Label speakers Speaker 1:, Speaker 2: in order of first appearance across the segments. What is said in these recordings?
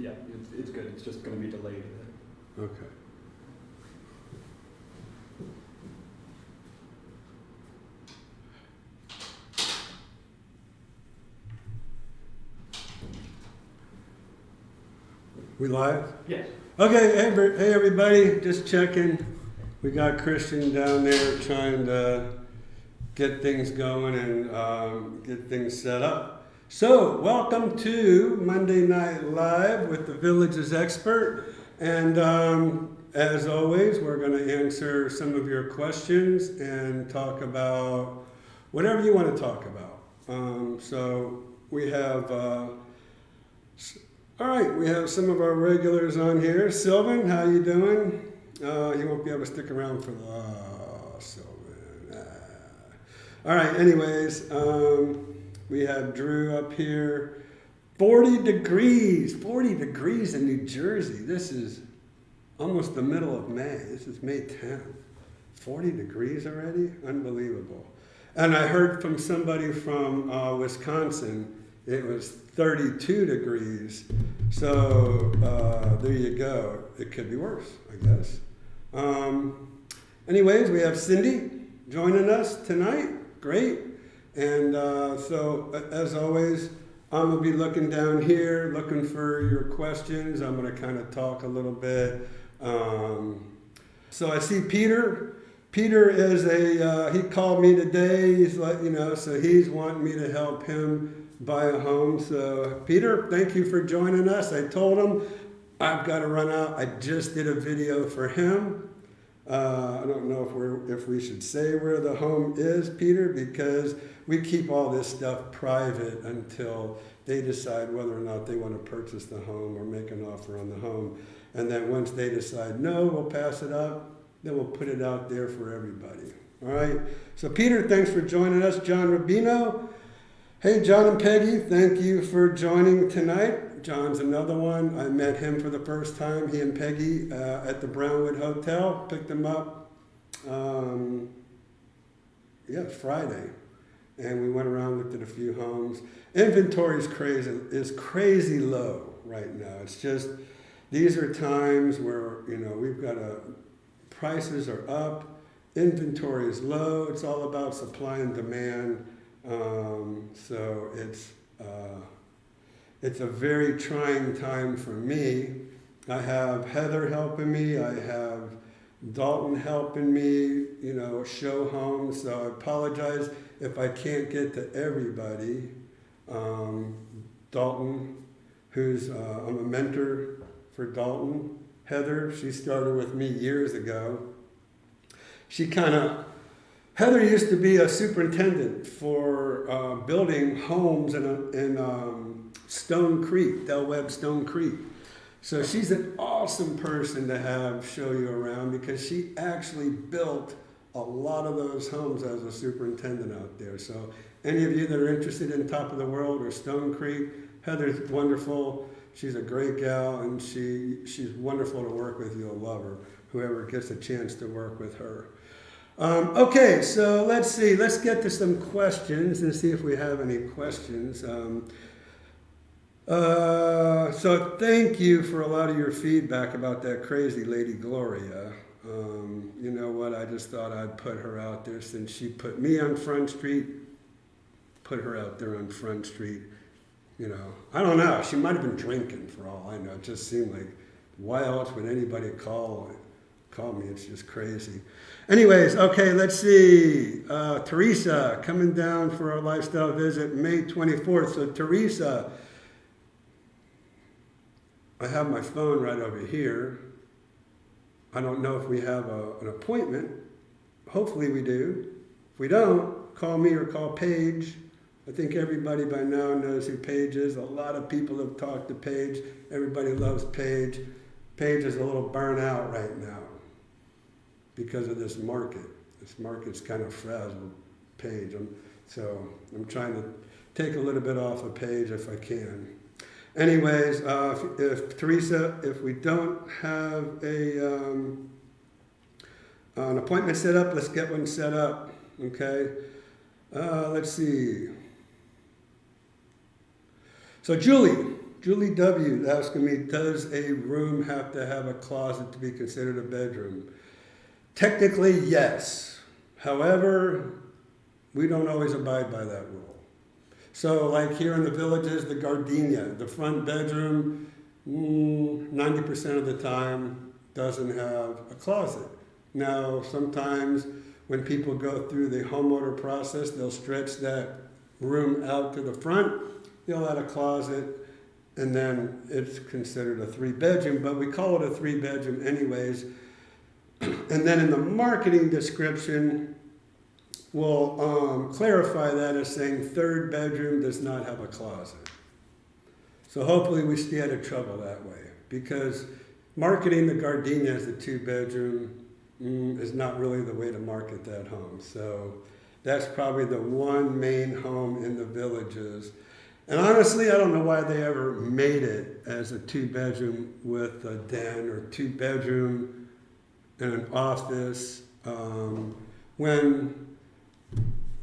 Speaker 1: yeah, it's good. It's just going to be delayed a bit.
Speaker 2: Okay. We live?
Speaker 1: Yes.
Speaker 2: Okay, hey everybody, just checking. We got Christian down there trying to get things going and get things set up. So, welcome to Monday Night Live with the Village's Expert. And as always, we're going to answer some of your questions and talk about whatever you want to talk about. So, we have... all right, we have some of our regulars on here. Sylvan, how you doing? You won't be able to stick around for the... Sylvan. All right, anyways, we have Drew up here. 40 degrees in New Jersey. This is almost the middle of May. This is May 10th. 40 degrees already? Unbelievable. And I heard from somebody from Wisconsin, it was 32 degrees. So there you go. It could be worse, I guess. Anyways, we have Cindy joining us tonight. Great. And so as always, I'm going to be looking down here, looking for your questions. I'm going to kind of talk a little bit. So I see Peter. Peter is he called me today. He's like, so he's wanting me to help him buy a home. So Peter, thank you for joining us. I told him I've got to run out. I just did a video for him. I don't know if we should say where the home is, Peter, because we keep all this stuff private until they decide whether or not they want to purchase the home or make an offer on the home. And then once they decide no, we'll pass it up, then we'll put it out there for everybody. All right. So Peter, thanks for joining us. John Rubino. Hey, John and Peggy, thank you for joining tonight. John's another one. I met him for the first time, he and Peggy, at the Brownwood Hotel. Picked them up, Friday. And we went around, looked at a few homes. Inventory is crazy low right now. It's just, these are times where, we've got prices are up, inventory is low. It's all about supply and demand. So it's a very trying time for me. I have Heather helping me. I have Dalton helping me, show homes. So I apologize if I can't get to everybody. Dalton, who's, I'm a mentor for Dalton. Heather, she started with me years ago. Heather used to be a superintendent for building homes in Stone Creek, Del Webb Stone Creek. So she's an awesome person to have show you around because she actually built a lot of those homes as a superintendent out there. So any of you that are interested in Top of the World or Stone Creek, Heather's wonderful. She's a great gal and she's wonderful to work with. You'll love her, whoever gets a chance to work with her. Okay, so let's see. Let's get to some questions and see if we have any questions. So thank you for a lot of your feedback about that crazy Lady Gloria. You know what? I just thought I'd put her out there since she put me on Front Street. Put her out there on Front Street. I don't know. She might have been drinking for all I know. It just seemed like, why else would anybody call me? It's just crazy. Anyways, okay, let's see. Teresa coming down for our lifestyle visit May 24th. So Teresa, I have my phone right over here. I don't know if we have an appointment. Hopefully we do. If we don't, call me or call Paige. I think everybody by now knows who Paige is. A lot of people have talked to Paige. Everybody loves Paige. Paige is a little burnt out right now because of this market. This market's kind of frazzled Paige. So I'm trying to take a little bit off of Paige if I can. Anyways, if Teresa, if we don't have an appointment set up, let's get one set up, okay? Let's see. So Julie Julie W. is asking me, does a room have to have a closet to be considered a bedroom? Technically, yes. However, we don't always abide by that rule. So like here in the villages, the gardenia, the front bedroom, 90% of the time doesn't have a closet. Now, sometimes when people go through the homeowner process, they'll stretch that room out to the front, they'll add a closet, and then it's considered a 3-bedroom, but we call it a 3-bedroom anyways. And then in the marketing description, we'll clarify that as saying 3rd bedroom does not have a closet. So hopefully we stay out of trouble that way, because marketing the gardenia as a 2-bedroom is not really the way to market that home. So that's probably the one main home in the villages. And honestly, I don't know why they ever made it as a 2-bedroom with a den, or 2-bedroom and an office, when,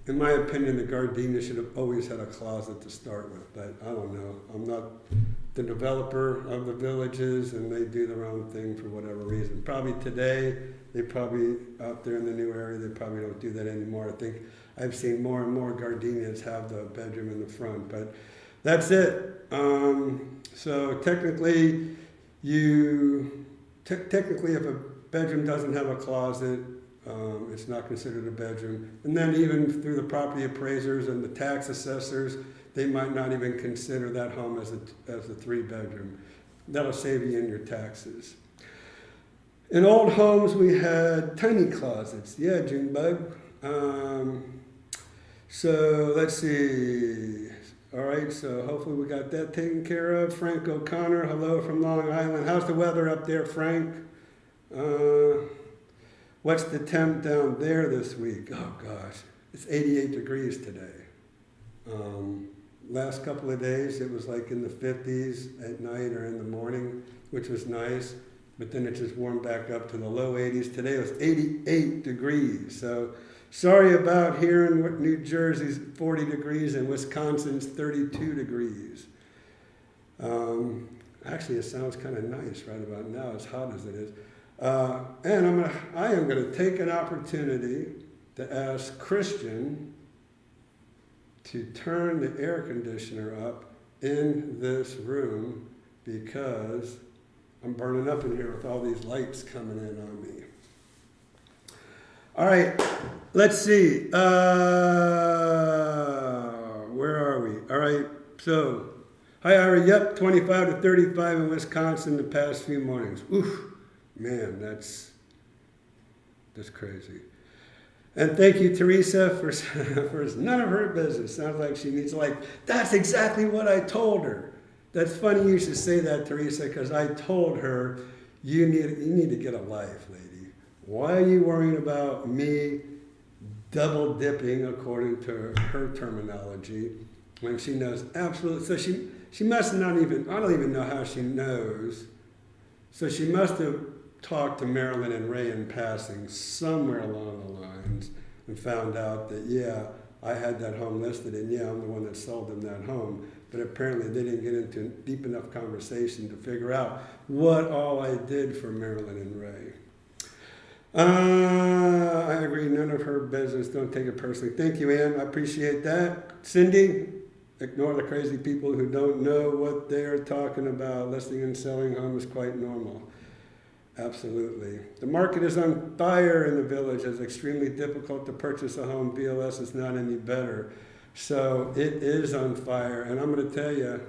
Speaker 2: in my opinion, the gardenia should have always had a closet to start with. But I don't know. I'm not the developer of the villages, and they do their own thing for whatever reason. Probably today, they probably, out there in the new area, they probably don't do that anymore. I think I've seen more and more gardenias have the bedroom in the front, but that's it. So technically, technically if a bedroom doesn't have a closet, it's not considered a bedroom. And then even through the property appraisers and the tax assessors, they might not even consider that home as a 3-bedroom. That'll save you in your taxes. In old homes, we had tiny closets. Yeah, Junebug. So let's see. All right, so hopefully we got that taken care of. Frank O'Connor, hello from Long Island. How's the weather up there, Frank? What's the temp down there this week? Oh gosh, it's 88 degrees today. Last couple of days, it was like in the 50s at night or in the morning, which was nice. But then it just warmed back up to the low 80s. Today it was 88 degrees. So sorry about here in New Jersey's 40 degrees and Wisconsin's 32 degrees. Actually, it sounds kind of nice right about now, as hot as it is. And I am going to take an opportunity to ask Christian to turn the air conditioner up in this room, because I'm burning up in here with all these lights coming in on me. All right, let's see. Where are we? All right, so, hi Ira, yep, 25 to 35 in Wisconsin the past few mornings. Oof, man, that's crazy. And thank you, Teresa, for none of her business. Sounds like she needs, that's exactly what I told her. That's funny you should say that, Teresa, because I told her, you need to get a life, lady. Why are you worrying about me double dipping, according to her terminology, when she knows absolutely? So she must not even, I don't even know how she knows. So she must have talked to Marilyn and Ray in passing somewhere along the lines and found out that, yeah, I had that home listed, and yeah, I'm the one that sold them that home. But apparently they didn't get into deep enough conversation to figure out what all I did for Marilyn and Ray. I agree, none of her business, don't take it personally. Thank you, Ann, I appreciate that. Cindy, ignore the crazy people who don't know what they're talking about. Listing and selling homes is quite normal. Absolutely. The market is on fire in the village. It's extremely difficult to purchase a home. BLS is not any better. So it is on fire. And I'm going to tell you,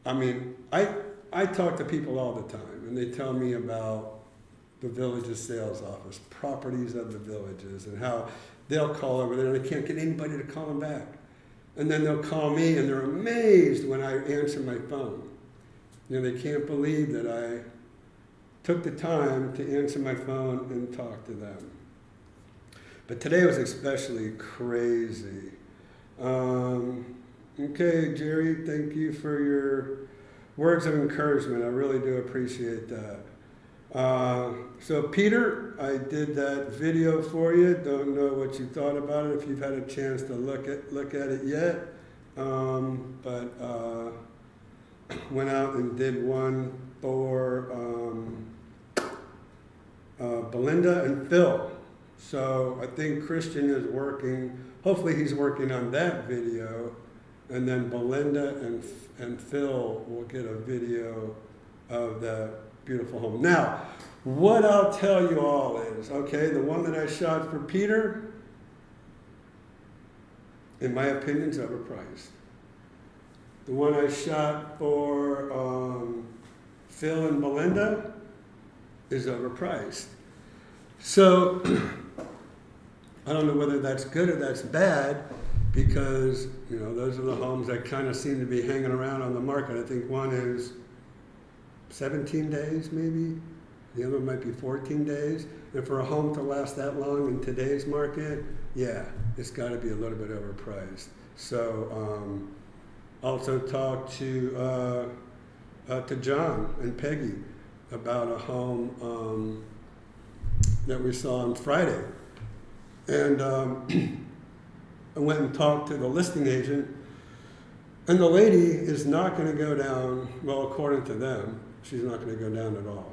Speaker 2: I mean, I talk to people all the time, and they tell me about the village's sales office, properties of the villages, and how they'll call over there and they can't get anybody to call them back. And then they'll call me and they're amazed when I answer my phone. You know, they can't believe that I took the time to answer my phone and talk to them. But today was especially crazy. Okay, Jerry, thank you for your words of encouragement. I really do appreciate that. So Peter, I did that video for you. Don't know what you thought about it, if you've had a chance to look at it yet. went out and did one for Belinda and Phil. So I think Christian is working, hopefully he's working on that video, and then Belinda and Phil will get a video of that beautiful home. Now, what I'll tell you all is, okay, the one that I shot for Peter, in my opinion, is overpriced. The one I shot for Phil and Belinda is overpriced. So, I don't know whether that's good or that's bad, because, you know, those are the homes that kind of seem to be hanging around on the market. I think one is 17 days, maybe. The other might be 14 days. And for a home to last that long in today's market, yeah, it's got to be a little bit overpriced. So, also talked to John and Peggy about a home that we saw on Friday. And I went and talked to the listing agent, and the lady is not going to go down, well, according to them, she's not going to go down at all.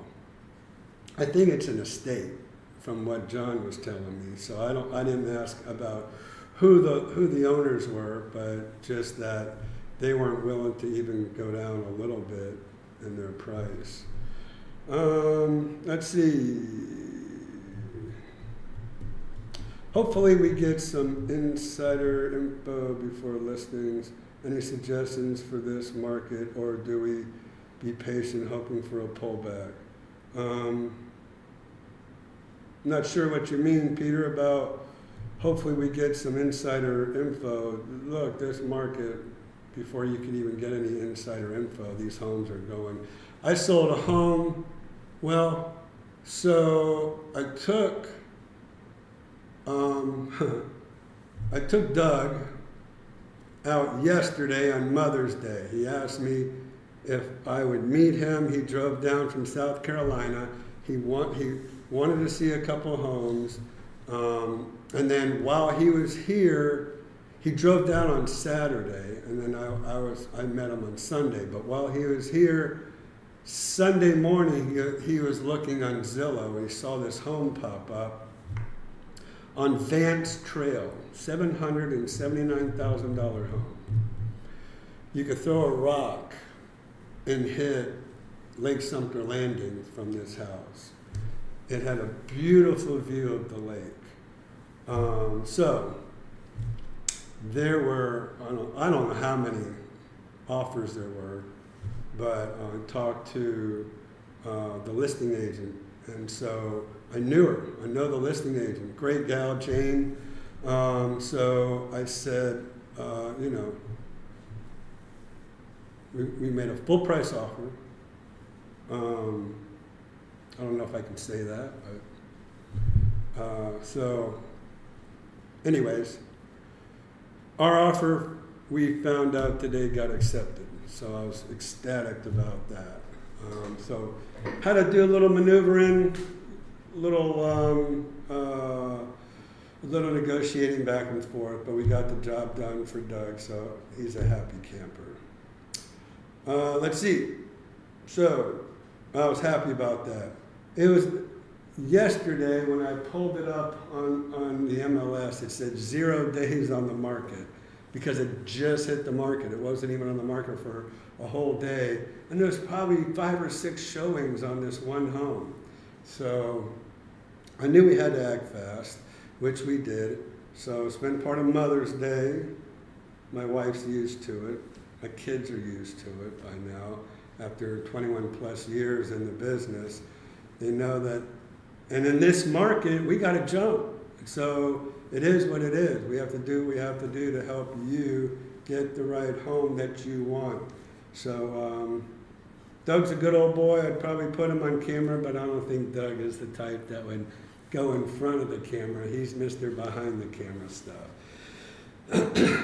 Speaker 2: I think it's an estate, from what John was telling me. So I didn't ask about who the owners were, but just that they weren't willing to even go down a little bit in their price. Let's see. Hopefully we get some insider info before listings. Any suggestions for this market, or do we be patient hoping for a pullback? Not sure what you mean, Peter, about hopefully we get some insider info. Look, this market, before you can even get any insider info, these homes are going. I sold a home, well, so I took Doug out yesterday on Mother's Day. He asked me if I would meet him. He drove down from South Carolina. He wanted to see a couple homes. And then while he was here, he drove down on Saturday, and then I met him on Sunday. But while he was here, Sunday morning, he was looking on Zillow, and he saw this home pop up on Vance Trail, $779,000 home. You could throw a rock and hit Lake Sumter Landing from this house. It had a beautiful view of the lake. So there were, I don't know how many offers there were, but I talked to the listing agent, and so I knew her. I know the listing agent, great gal, Jane. So I said, we made a full price offer. I don't know if I can say that, but so anyways, our offer, we found out today, got accepted. So I was ecstatic about that. So had to do a little maneuvering, little negotiating back and forth, but we got the job done for Doug, so he's a happy camper. Let's see. So I was happy about that. It was yesterday when I pulled it up on the MLS, it said 0 days on the market, because it just hit the market. It wasn't even on the market for a whole day. And there's probably 5 or 6 showings on this one home. So I knew we had to act fast, which we did. So it's been part of Mother's Day. My wife's used to it. My kids are used to it by now. After 21 plus years in the business, they know that, and in this market, we got to jump. So it is what it is. We have to do what we have to do to help you get the right home that you want. So Doug's a good old boy. I'd probably put him on camera, but I don't think Doug is the type that would go in front of the camera. He's Mr. Behind the camera stuff.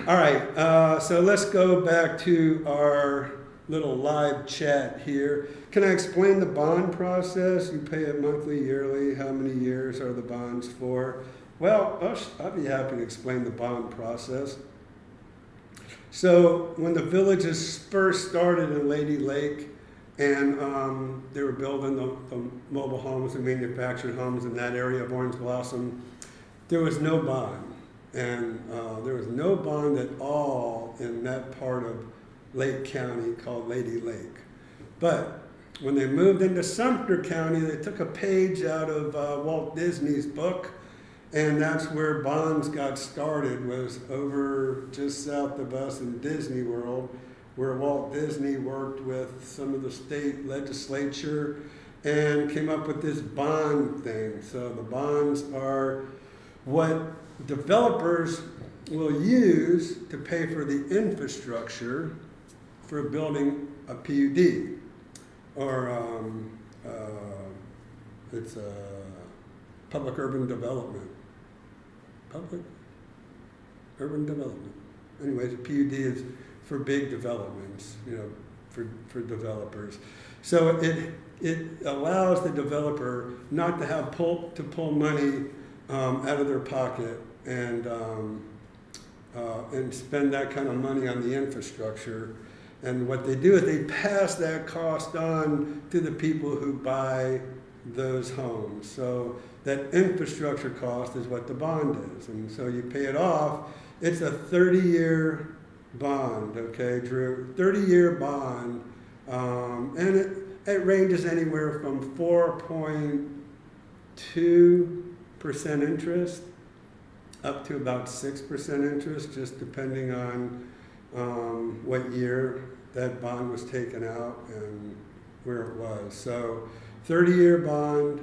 Speaker 2: All right, so let's go back to our little live chat here. Can I explain the bond process? You pay it monthly, yearly. How many years are the bonds for? Well, I'll be happy to explain the bond process. So when the villages first started in Lady Lake, and they were building the mobile homes and manufactured homes in that area of Orange Blossom, there was no bond. And there was no bond at all in that part of Lake County called Lady Lake. But when they moved into Sumter County, they took a page out of Walt Disney's book, and that's where bonds got started, was over just south of us in Disney World, where Walt Disney worked with some of the state legislature and came up with this bond thing. So the bonds are what developers will use to pay for the infrastructure for building a PUD, or it's a public urban development. Public urban development. Anyways, a PUD is for big developments, for developers. So it allows the developer not to have to pull money out of their pocket and spend that kind of money on the infrastructure. And what they do is they pass that cost on to the people who buy those homes. So that infrastructure cost is what the bond is. And so you pay it off. It's a 30-year bond, okay, Drew? 30-year bond. And it ranges anywhere from 4.2% interest up to about 6% interest, just depending on what year that bond was taken out and where it was. So 30-year bond,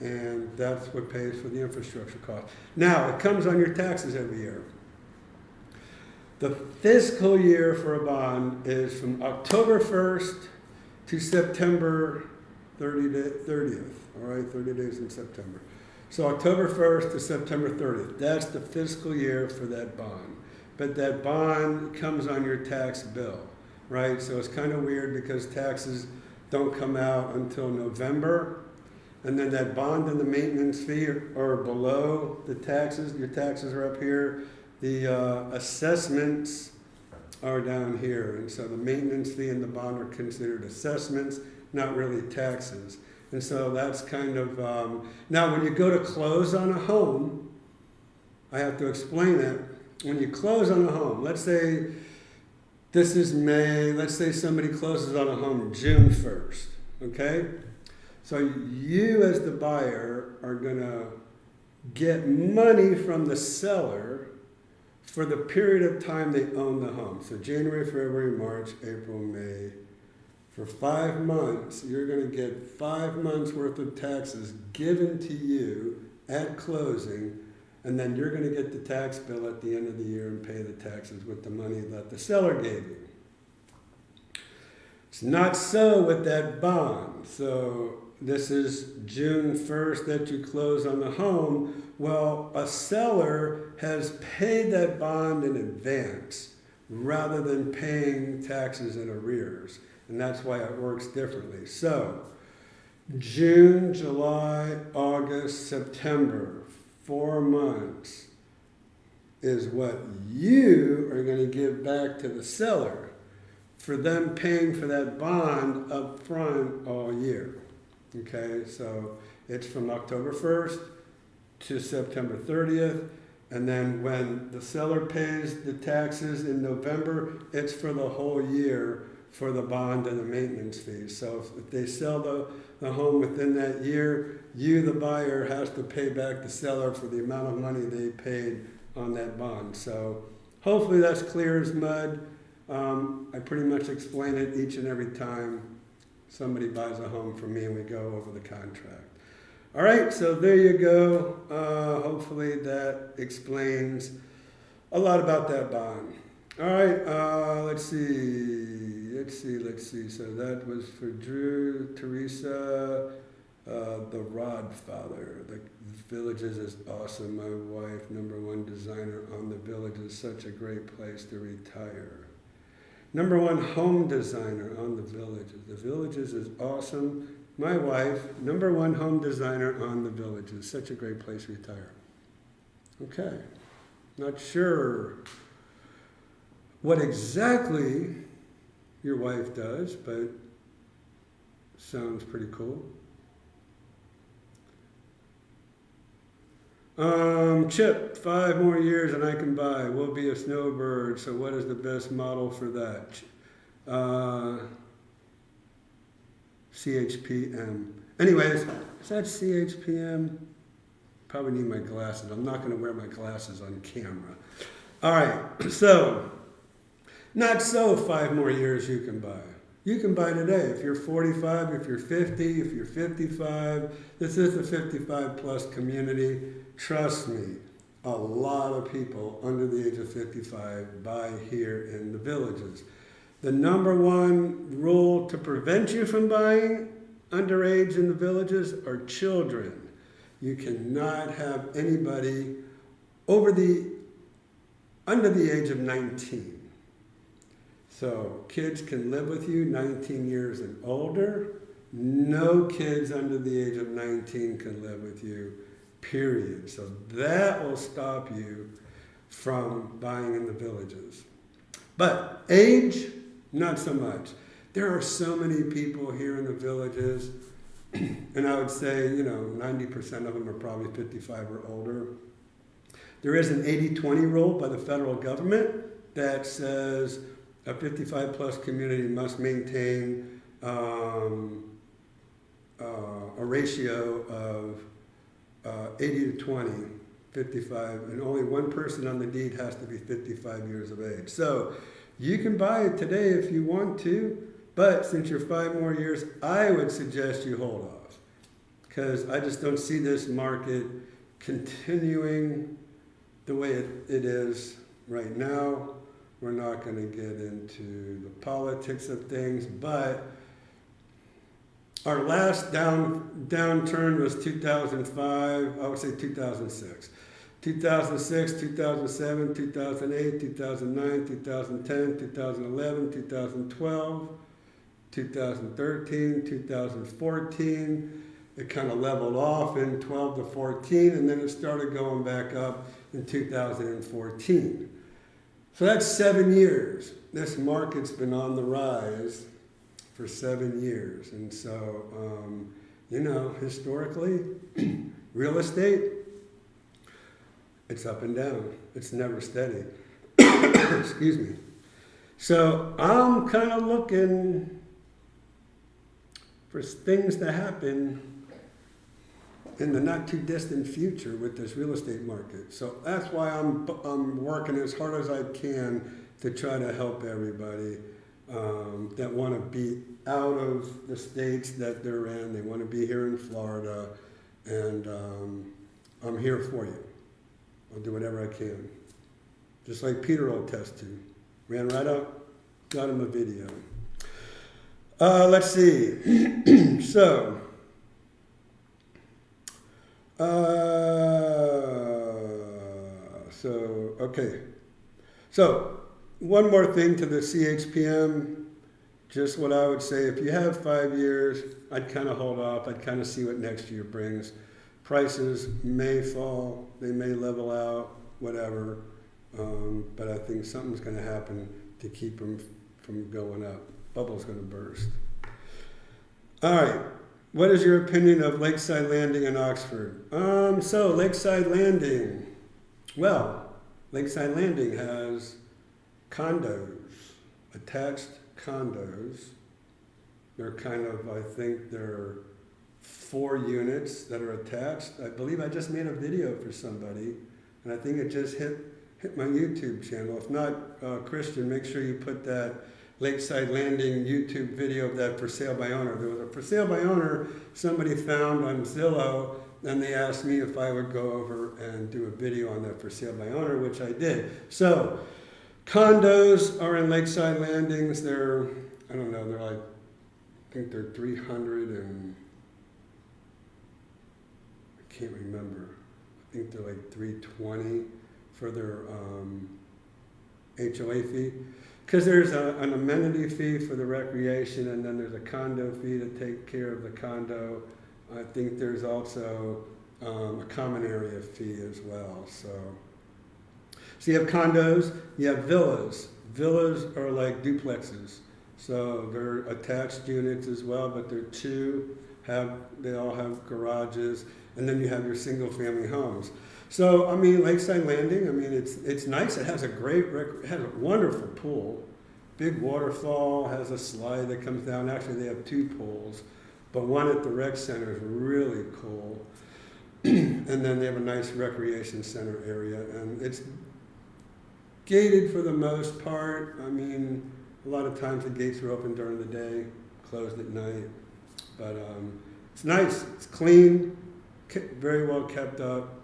Speaker 2: and that's what pays for the infrastructure cost. Now, it comes on your taxes every year. The fiscal year for a bond is from October 1st to September 30th, all right, 30 days in September. So October 1st to September 30th, that's the fiscal year for that bond. But that bond comes on your tax bill, right? So it's kind of weird because taxes don't come out until November, and then that bond and the maintenance fee are below the taxes. Your taxes are up here. The assessments are down here, and so the maintenance fee and the bond are considered assessments, not really taxes. And so that's kind of, now when you go to close on a home, I have to explain it. When you close on a home, let's say this is May, let's say somebody closes on a home June 1st, okay? So you as the buyer are gonna get money from the seller for the period of time they own the home. So January, February, March, April, May. For 5 months, you're gonna get 5 months worth of taxes given to you at closing, and then you're gonna get the tax bill at the end of the year and pay the taxes with the money that the seller gave you. It's not so with that bond. So this is June 1st that you close on the home. Well, a seller has paid that bond in advance rather than paying taxes in arrears. And that's why it works differently. So June, July, August, September, 4 months is what you are going to give back to the seller for them paying for that bond up front all year. Okay, so it's from October 1st to September 30th, and then when the seller pays the taxes in November, it's for the whole year for the bond and the maintenance fees. So if they sell the home within that year, you, the buyer, has to pay back the seller for the amount of money they paid on that bond. So hopefully that's clear as mud. I pretty much explain it each and every time somebody buys a home from me and we go over the contract. All right, so there you go. Hopefully that explains a lot about that bond. All right, let's see. So that was for Drew, Teresa, the Rod Father. The Villages is awesome. My wife, #1 designer on the Villages, such a great place to retire. #1 home designer on the Villages. The Villages is awesome. My wife, #1 home designer on the Villages, such a great place to retire. Okay. Not sure what exactly your wife does, but sounds pretty cool. Chip, 5 more years and I can buy. We'll be a snowbird. So what is the best model for that? CHPM. Anyways, is that CHPM? Probably need my glasses. I'm not going to wear my glasses on camera. All right, so not so 5 more years you can buy. You can buy today. If you're 45, if you're 50, if you're 55. This is a 55 plus community. Trust me, a lot of people under the age of 55 buy here in the villages. The number one rule to prevent you from buying underage in the villages are children. You cannot have anybody under the age of 19. So kids can live with you 19 years and older. No kids under the age of 19 can live with you, period. So that will stop you from buying in the villages. But age, not so much. There are so many people here in the villages, and I would say, 90% of them are probably 55 or older. There is an 80-20 rule by the federal government that says a 55 plus community must maintain a ratio of 80 to 20, 55, and only one person on the deed has to be 55 years of age. So you can buy it today if you want to, but since you're 5 more years, I would suggest you hold off, because I just don't see this market continuing the way it is right now. We're not going to get into the politics of things, but our last downturn was 2005, I would say 2006. 2006, 2007, 2008, 2009, 2010, 2011, 2012, 2013, 2014. It kind of leveled off in 12 to 14, and then it started going back up in 2014. So that's 7 years. This market's been on the rise for 7 years. And so, historically, real estate, it's up and down. It's never steady. Excuse me. So I'm kind of looking for things to happen in the not too distant future with this real estate market. So that's why I'm working as hard as I can to try to help everybody that want to be out of the states that they're in. They want to be here in Florida, and I'm here for you. I'll do whatever I can. Just like Peter will attest to. Ran right up, got him a video. Let's see. Okay. So, one more thing to the CHPM. Just what I would say, if you have 5 years, I'd kind of hold off. I'd kind of see what next year brings. Prices may fall, they may level out, whatever. But I think something's going to happen to keep them from going up. Bubble's going to burst. All right. What is your opinion of Lakeside Landing in Oxford? So Lakeside Landing, well, Lakeside Landing has condos, attached condos. They're kind of, I think they're 4 units that are attached. I believe I just made a video for somebody, and I think it just hit my YouTube channel. If not, Christian, make sure you put that Lakeside Landing YouTube video of that for sale by owner. There was a for sale by owner somebody found on Zillow, and they asked me if I would go over and do a video on that for sale by owner, which I did. So, condos are in Lakeside Landings. They're, I don't know, they're like, I think they're 300 and, I can't remember. I think they're like 320 for their HOA fee. Because there's an amenity fee for the recreation, and then there's a condo fee to take care of the condo. I think there's So you have condos, you have villas. Villas are like duplexes. So they're attached units as well, but they're they all have garages, and then you have your single family homes. So, I mean, Lakeside Landing, I mean, it's nice. It has it has a wonderful pool. Big waterfall, has a slide that comes down. Actually, they have 2 pools, but one at the rec center is really cool. And then they have a nice recreation center area, and it's gated for the most part. I mean, a lot of times the gates are open during the day, closed at night. But it's nice, it's clean, very well kept up.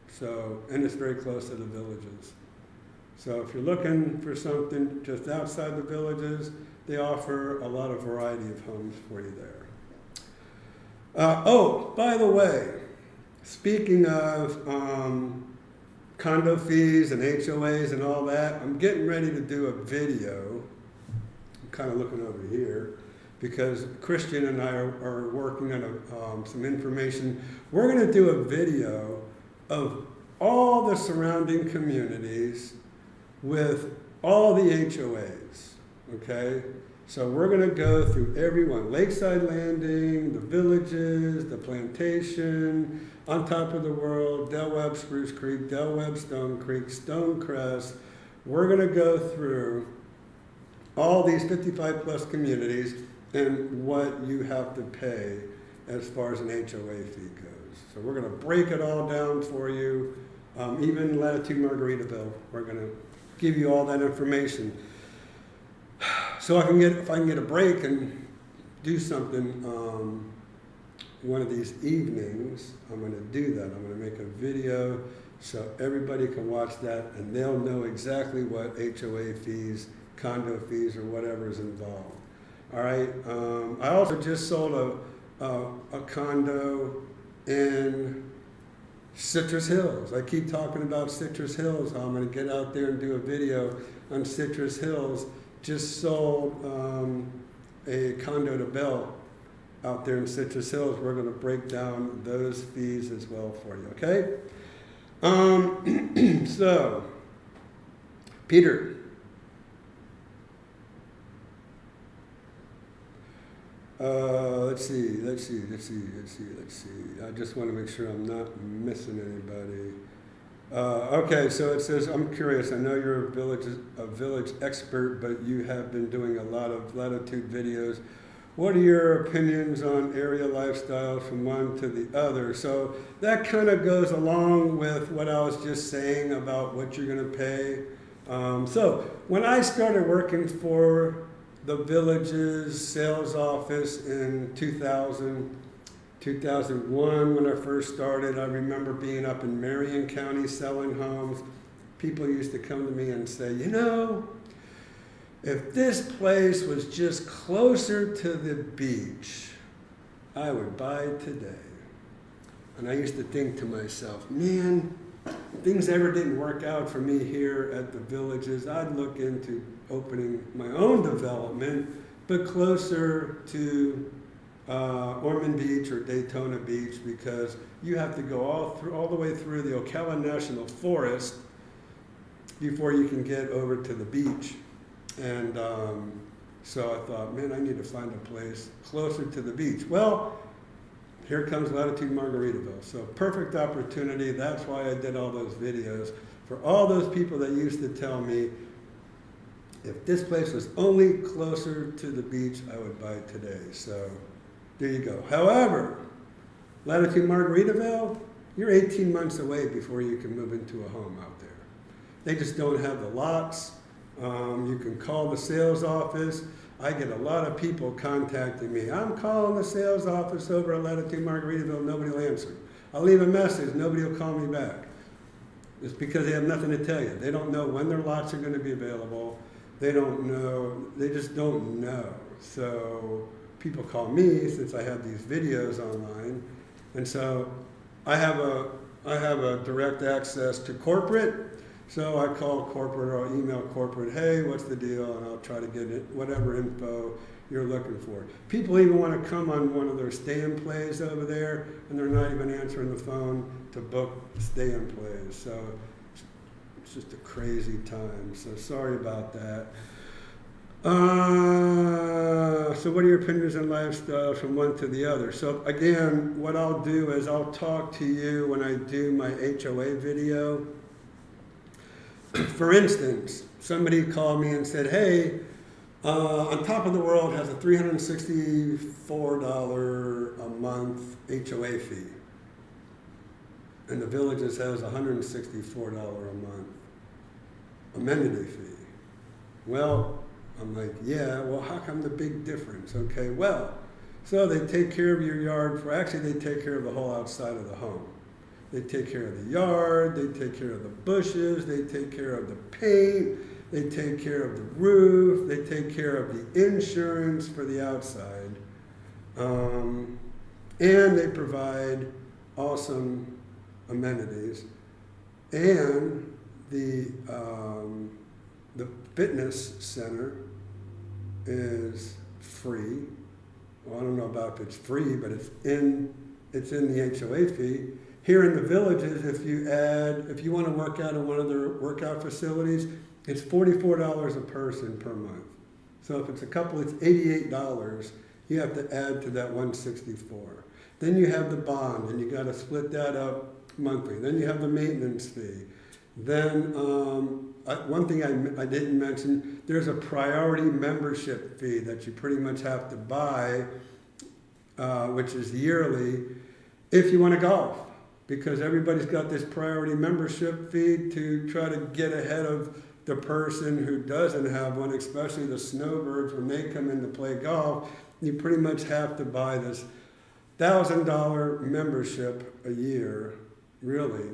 Speaker 2: So, and it's very close to the villages. So if you're looking for something just outside the villages, they offer a lot of variety of homes for you there. Oh, by the way, speaking of condo fees and HOAs and all that, I'm getting ready to do a video. I'm kind of looking over here because Christian and I are working on some information. We're going to do a video of all the surrounding communities with all the HOAs, okay? So we're gonna go through everyone, Lakeside Landing, the villages, the plantation, On Top of the World, Del Webb Spruce Creek, Del Webb Stone Creek, Stonecrest. We're gonna go through all these 55 plus communities and what you have to pay as far as an HOA fee goes. So we're gonna break it all down for you. Even Latitude Margaritaville, we're gonna give you all that information. So if I can get a break and do something one of these evenings, I'm going to do that. I'm going to make a video so everybody can watch that and they'll know exactly what HOA fees, condo fees, or whatever is involved. All right. I also just sold a condo in Citrus Hills. I keep talking about Citrus Hills. I'm going to get out there and do a video on Citrus Hills. Just sold a condo to Bell out there in Citrus Hills. We're going to break down those fees as well for you, okay? So, Peter. Let's see. I just want to make sure I'm not missing anybody. Okay, so it says, I'm curious, I know you're a village expert, but you have been doing a lot of latitude videos. What are your opinions on area lifestyles from one to the other? So that kind of goes along with what I was just saying about what you're going to pay. So when I started working for the village's sales office in 2001, when I first started, I remember being up in Marion County selling homes. People used to come to me and say, you know, if this place was just closer to the beach, I would buy today. And I used to think to myself, man, if things ever didn't work out for me here at the villages, I'd look into opening my own development, but closer to Ormond Beach or Daytona Beach, because you have to go all the way through the Ocala National Forest before you can get over to the beach. And so I thought, man, I need to find a place closer to the beach. Well, here comes Latitude Margaritaville. So perfect opportunity. That's why I did all those videos. For all those people that used to tell me, if this place was only closer to the beach, I would buy it today. So there you go. However, Latitude Margaritaville, you're 18 months away before you can move into a home out there. They just don't have the lots. You can call the sales office. I get a lot of people contacting me. I'm calling the sales office over at Latitude Margaritaville, nobody will answer. I'll leave a message, nobody will call me back. It's because they have nothing to tell you. They don't know when their lots are going to be available. They don't know, they just don't know. So people call me since I have these videos online. And so I have a direct access to corporate. So I call corporate or I'll email corporate, hey, what's the deal? And I'll try to get it, whatever info you're looking for. People even want to come on one of their stay-in plays over there, and they're not even answering the phone to book stay-in plays. So It's just a crazy time, so sorry about that. So what are your opinions on lifestyle from one to the other? So again, what I'll do is I'll talk to you when I do my HOA video. For instance, somebody called me and said, hey, On Top of the World has a $364 a month HOA fee. And the Villages has a $164 a month amenity fee. Well, I'm like, yeah, well, how come the big difference? Okay, well, so they take care of your yard actually they take care of the whole outside of the home. They take care of the yard, they take care of the bushes, they take care of the paint, they take care of the roof, they take care of the insurance for the outside. And they provide awesome amenities. And the fitness center is free. Well, I don't know about if it's free, but it's in the HOA fee. Here in the Villages, if you want to work out in one of their workout facilities, it's $44 a person per month. So if it's a couple, it's $88. You have to add to that $164. Then you have the bond, and you got to split that up monthly. Then you have the maintenance fee. Then one thing I didn't mention, there's a priority membership fee that you pretty much have to buy, which is yearly, if you want to golf. Because everybody's got this priority membership fee to try to get ahead of the person who doesn't have one, especially the snowbirds when they come in to play golf. You pretty much have to buy this $1,000 membership a year, really,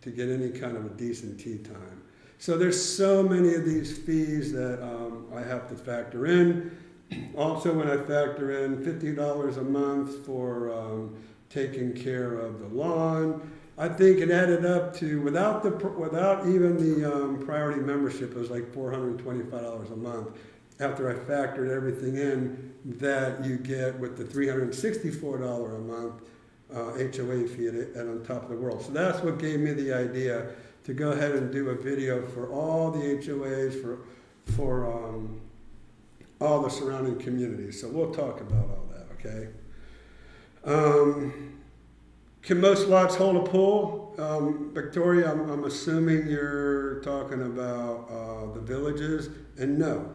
Speaker 2: to get any kind of a decent tee time. So there's so many of these fees that I have to factor in. Also, when I factor in $50 a month for taking care of the lawn, I think it added up to, without even the priority membership, it was like $425 a month. After I factored everything in that you get with the $364 a month HOA fee at On Top of the World. So that's what gave me the idea to go ahead and do a video for all the HOAs, for all the surrounding communities. So we'll talk about all that, okay? Can most lots hold a pool? Victoria, I'm assuming you're talking about the Villages, and no,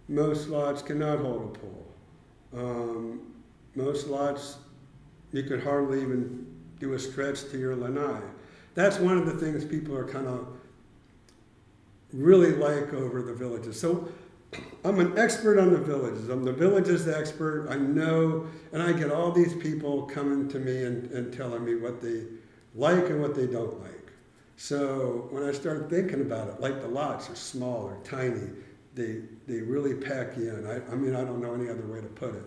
Speaker 2: most lots cannot hold a pool. Most lots, you could hardly even do a stretch to your lanai. That's one of the things people are kind of really like over the Villages. So I'm an expert on the Villages. I'm the Villages expert. I know, and I get all these people coming to me and telling me what they like and what they don't like. So when I started thinking about it, like the lots are small or tiny, they really pack you in. I mean, I don't know any other way to put it.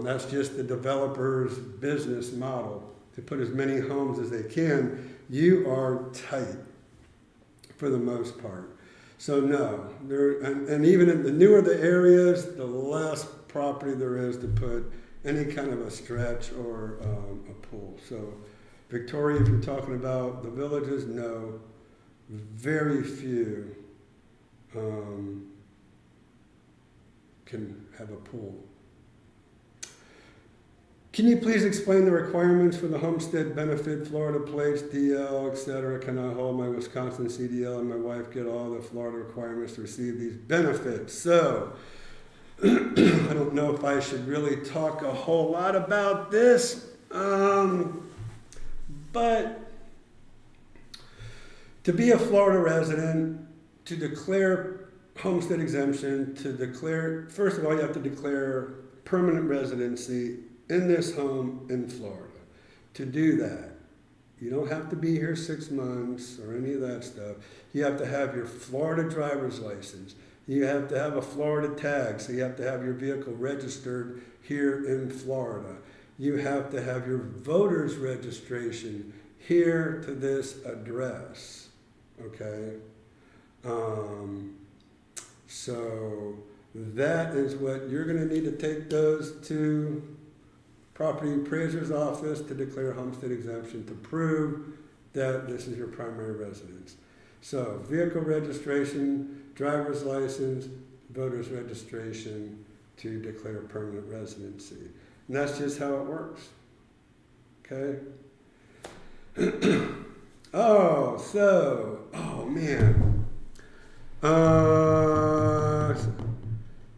Speaker 2: That's just the developer's business model, to put as many homes as they can. You are tight for the most part. So no, and even in the newer the areas, the less property there is to put any kind of a stretch or a pool. So Victoria, if you're talking about the Villages, no, very few can have a pool. Can you please explain the requirements for the homestead benefit, Florida plates, DL, etc.? Can I hold my Wisconsin CDL and my wife get all the Florida requirements to receive these benefits? So, I don't know if I should really talk a whole lot about this, but to be a Florida resident, to declare homestead exemption, first of all, you have to declare permanent residency in this home in Florida. To do that, you don't have to be here 6 months or any of that stuff. You have to have your Florida driver's license. You have to have a Florida tag, so you have to have your vehicle registered here in Florida. You have to have your voter's registration here to this address, okay? So that is what you're gonna need to take those to property appraiser's office to declare homestead exemption to prove that this is your primary residence. So vehicle registration, driver's license, voter's registration to declare permanent residency. And that's just how it works. Okay? Oh man.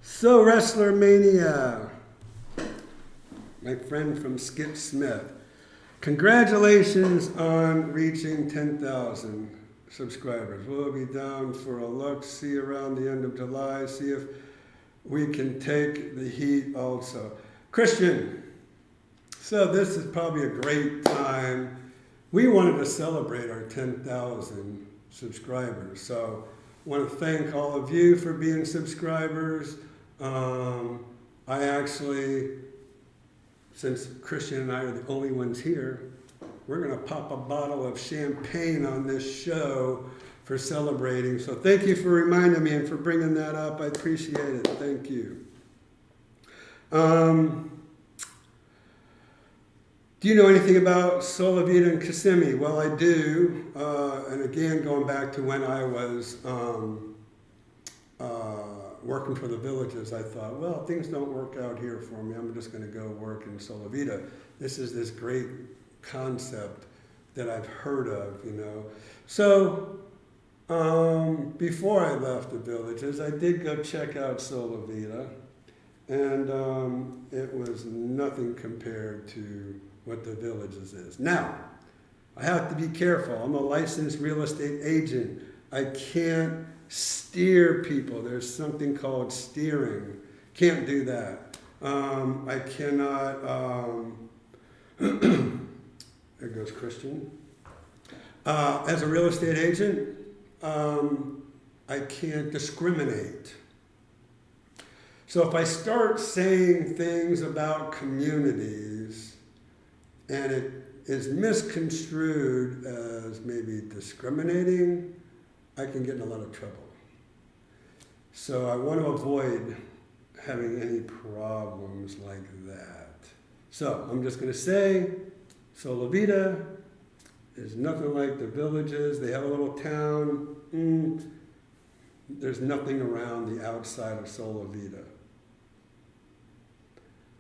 Speaker 2: So Wrestler Mania, my friend from Skip Smith. Congratulations on reaching 10,000 subscribers. We'll be down for a look, see around the end of July, see if we can take the heat also. Christian, so this is probably a great time. We wanted to celebrate our 10,000 subscribers. So I want to thank all of you for being subscribers. I actually, since Christian and I are the only ones here, we're going to pop a bottle of champagne on this show for celebrating. So thank you for reminding me and for bringing that up. I appreciate it. Thank you. Do you know anything about Solivita and Kissimmee? Well, I do. And again, going back to when I was working for the villages, I thought, well, things don't work out here for me. I'm just going to go work in Solivita. This is this great concept that I've heard of, you know. So before I left the villages, I did go check out Solivita, and it was nothing compared to what the villages is. Now, I have to be careful. I'm a licensed real estate agent. I can't steer people. There's something called steering. Can't do that. I cannot, there goes Christian. As a real estate agent, I can't discriminate. So if I start saying things about communities and it is misconstrued as maybe discriminating, I can get in a lot of trouble. So I want to avoid having any problems like that. So I'm just going to say, Solivita is nothing like the villages. They have a little town. There's nothing around the outside of Solivita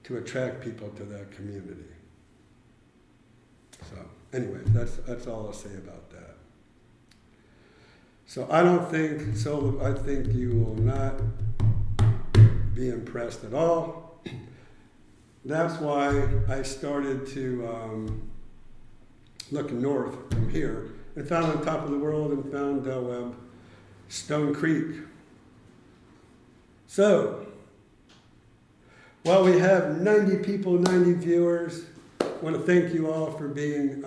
Speaker 2: to attract people to that community. So anyway, that's all I'll say about that. So I don't think, I think you will not be impressed at all. That's why I started to look north from here and found on top of the world and found Del Webb, Stone Creek. So, while we have 90 people, 90 viewers, I want to thank you all for being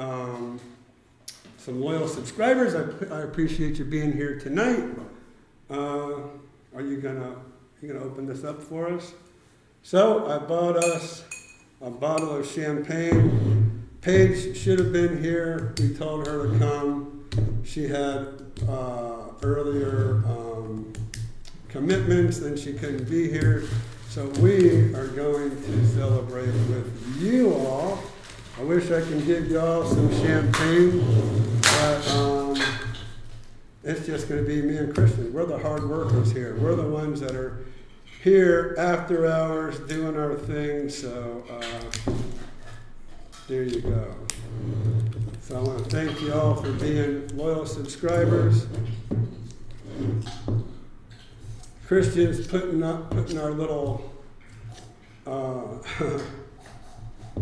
Speaker 2: some loyal subscribers. I appreciate you being here tonight. Are you gonna open this up for us? So I bought us a bottle of champagne. Paige should have been here. We told her to come. She had earlier commitments and she couldn't be here. So we are going to celebrate with you all. I wish I can give y'all some champagne, but it's just going to be me and Christian. We're the hard workers here. We're the ones that are here after hours doing our thing. So there you go. So I want to thank you all for being loyal subscribers. Christian's putting our little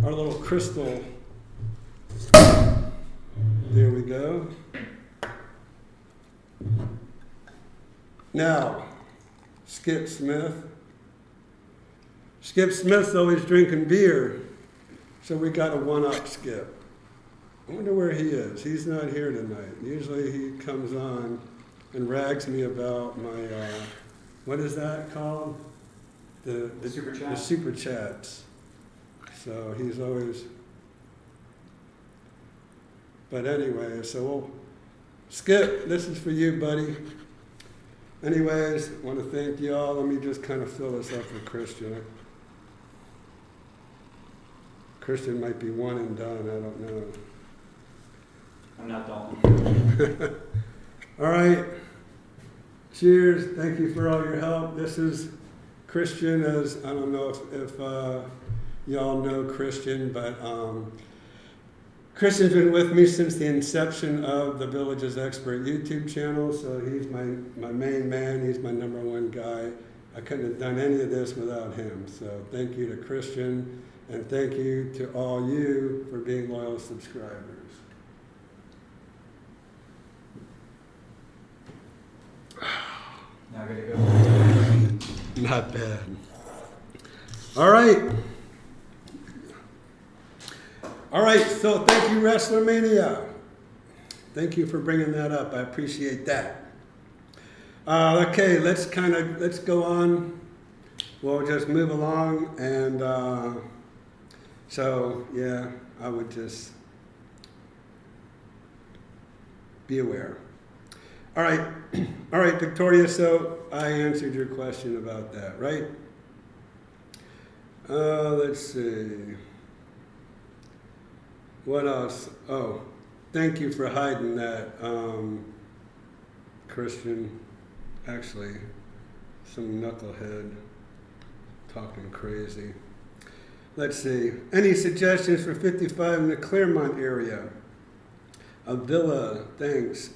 Speaker 2: our little crystal. There we go. Now, Skip Smith. Skip Smith's always drinking beer, so we got to one-up Skip. I wonder where he is. He's not here tonight. Usually he comes on and rags me about my, what is that called? The
Speaker 1: Super Chat.
Speaker 2: The Super Chats. So he's always, but anyway, so we'll, Skip, this is for you, buddy. Anyways, I want to thank you all. Let me just kind of fill this up with Christian. Christian might be one and done, I don't know.
Speaker 1: I'm not done.
Speaker 2: All right. Cheers. Thank you for all your help. This is Christian, as I don't know if y'all know Christian, but Christian's been with me since the inception of the Village's Expert YouTube channel, so he's my main man. He's my #1 guy. I couldn't have done any of this without him. So thank you to Christian, and thank you to all you for being loyal subscribers.
Speaker 1: Now I gotta go.
Speaker 2: Not bad. All right. All right, so thank you, WrestleMania. Thank you for bringing that up. I appreciate that. Okay, let's go on. We'll just move along, and so yeah, I would just be aware. All right, Victoria. So I answered your question about that, right? Let's see. What else? Oh, thank you for hiding that, Christian. Actually, some knucklehead talking crazy. Let's see. Any suggestions for 55 in the Clermont area? A villa, thanks.